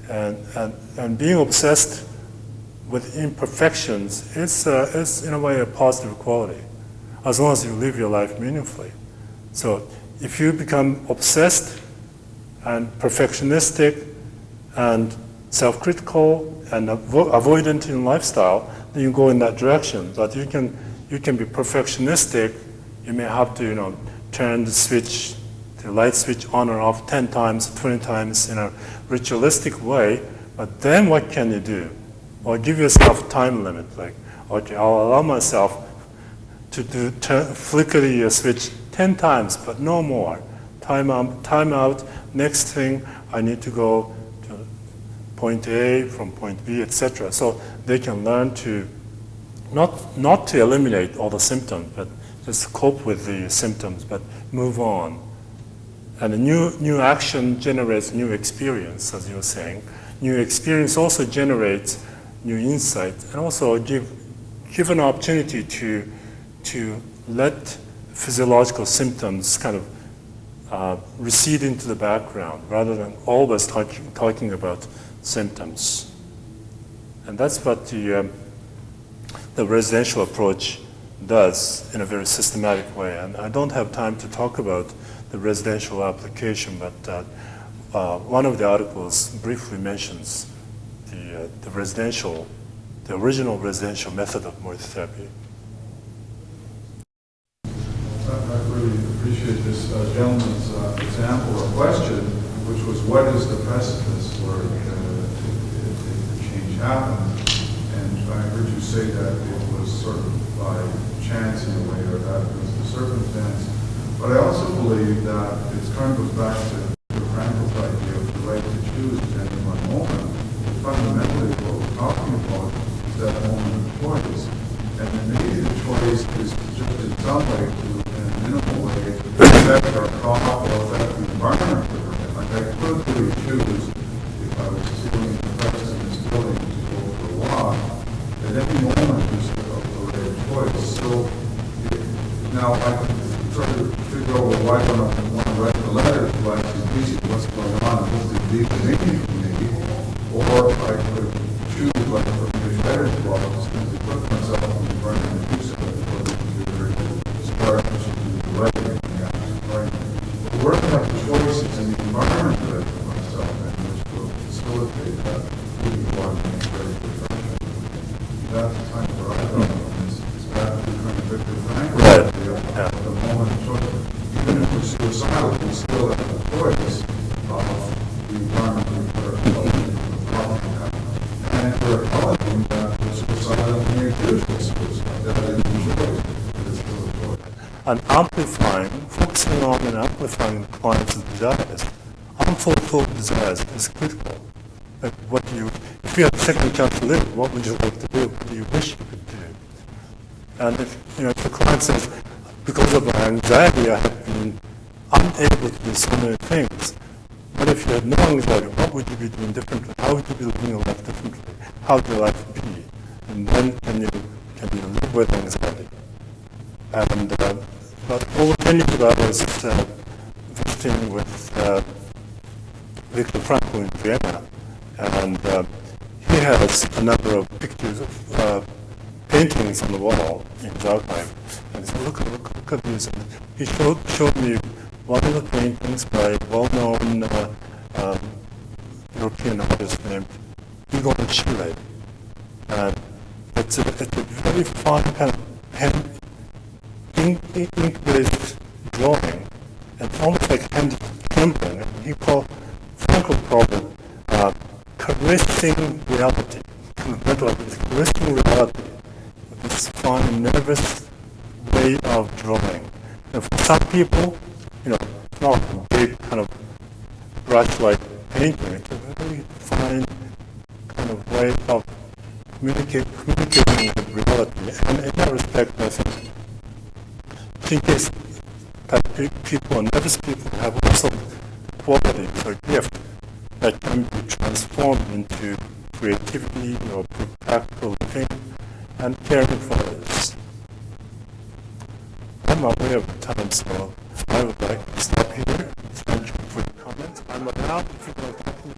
and being obsessed with imperfections is in a way a positive quality, as long as you live your life meaningfully. So if you become obsessed and perfectionistic and self-critical and avoidant in lifestyle, then you go in that direction. But you can be perfectionistic. You may have to turn the light switch on or off 10 times, 20 times in a ritualistic way. But then what can you do? Or give yourself a time limit. Like, okay, I'll allow myself to flicker the switch 10 times, but no more. Time out. Next thing, I need to go to point A from point B, etc. So they can learn to not to eliminate all the symptoms, but just cope with the symptoms, but move on. And a new action generates new experience, as you were saying. New experience also generates new insight, and also give an opportunity to let physiological symptoms kind of recede into the background, rather than always talking about symptoms. And that's what the residential approach does in a very systematic way. And I don't have time to talk about the residential application, but one of the articles briefly mentions the original residential method of Morita therapy. I really appreciate this gentleman's example or question, which was what is the precipice where the change happened? And I heard you say that it was sort of by chance in a way, or that was the circumstance. But I also believe that it kind of goes back to Frankel's idea of the right to choose at any one moment. Fundamentally, what we're talking about is that moment of choice. And then maybe the choice is just in some way, in a minimal way, to affect our crop or affect the environment that we're in. Like I could really choose, if I was feeling depressed in this building, to go for a walk. At any moment, there's a right of choice. So now I can try to figure out, well, why don't I want to write the letter to ICBC, what's going on, and hopefully leave the meeting for me. Or I could choose, like, for the better to go out, simply put myself in the environment and do something for the computer, start to do the right thing in the environment. But we're going to have choices in the environment that I put myself in, which will facilitate that really walking in very profession. That's the time where I don't know, is back to kind of Victor Frankl. Right. The moment of choice. Even if we're suicidal, we still have the choice of the environment we put ourselves in. And if we're acknowledging that we're suicidal, we may choose to suicide. That is the choice. It's still a choice. And amplifying, focusing on and amplifying the client's desires, unfulfilled desires is critical. Like if you had a second chance to live, what would you like to do? What do you wish you could do? And if the client says, because of my anxiety, I have been unable to do so many things. But if you had no anxiety, what would you be doing differently? How would you be living your life differently? How would your life be? And then can you live with anxiety? And about over 10 years ago, I was visiting with Viktor Frankl in Vienna, and he has a number of pictures of paintings on the wall in his archive. And he said, look at these. And he showed me one of the paintings by a well-known European artist named Ishu Ishyama. And it's a very fine kind of ink-based drawing, and almost like hand trembling. And Frankl called it caressing reality. Caressing reality with this fine, nervous way of drawing. And for some people, it's not a big kind of brush-like painting. It's a very fine kind of way of communicating with reality. And in that respect, I think, in case that people and nervous people have also qualities or gift that can be transformed into creativity or practical living and caring for others. I'm aware of time, so I would like to stop here. Thank you for your comments. I'm now, if you want to talk to me.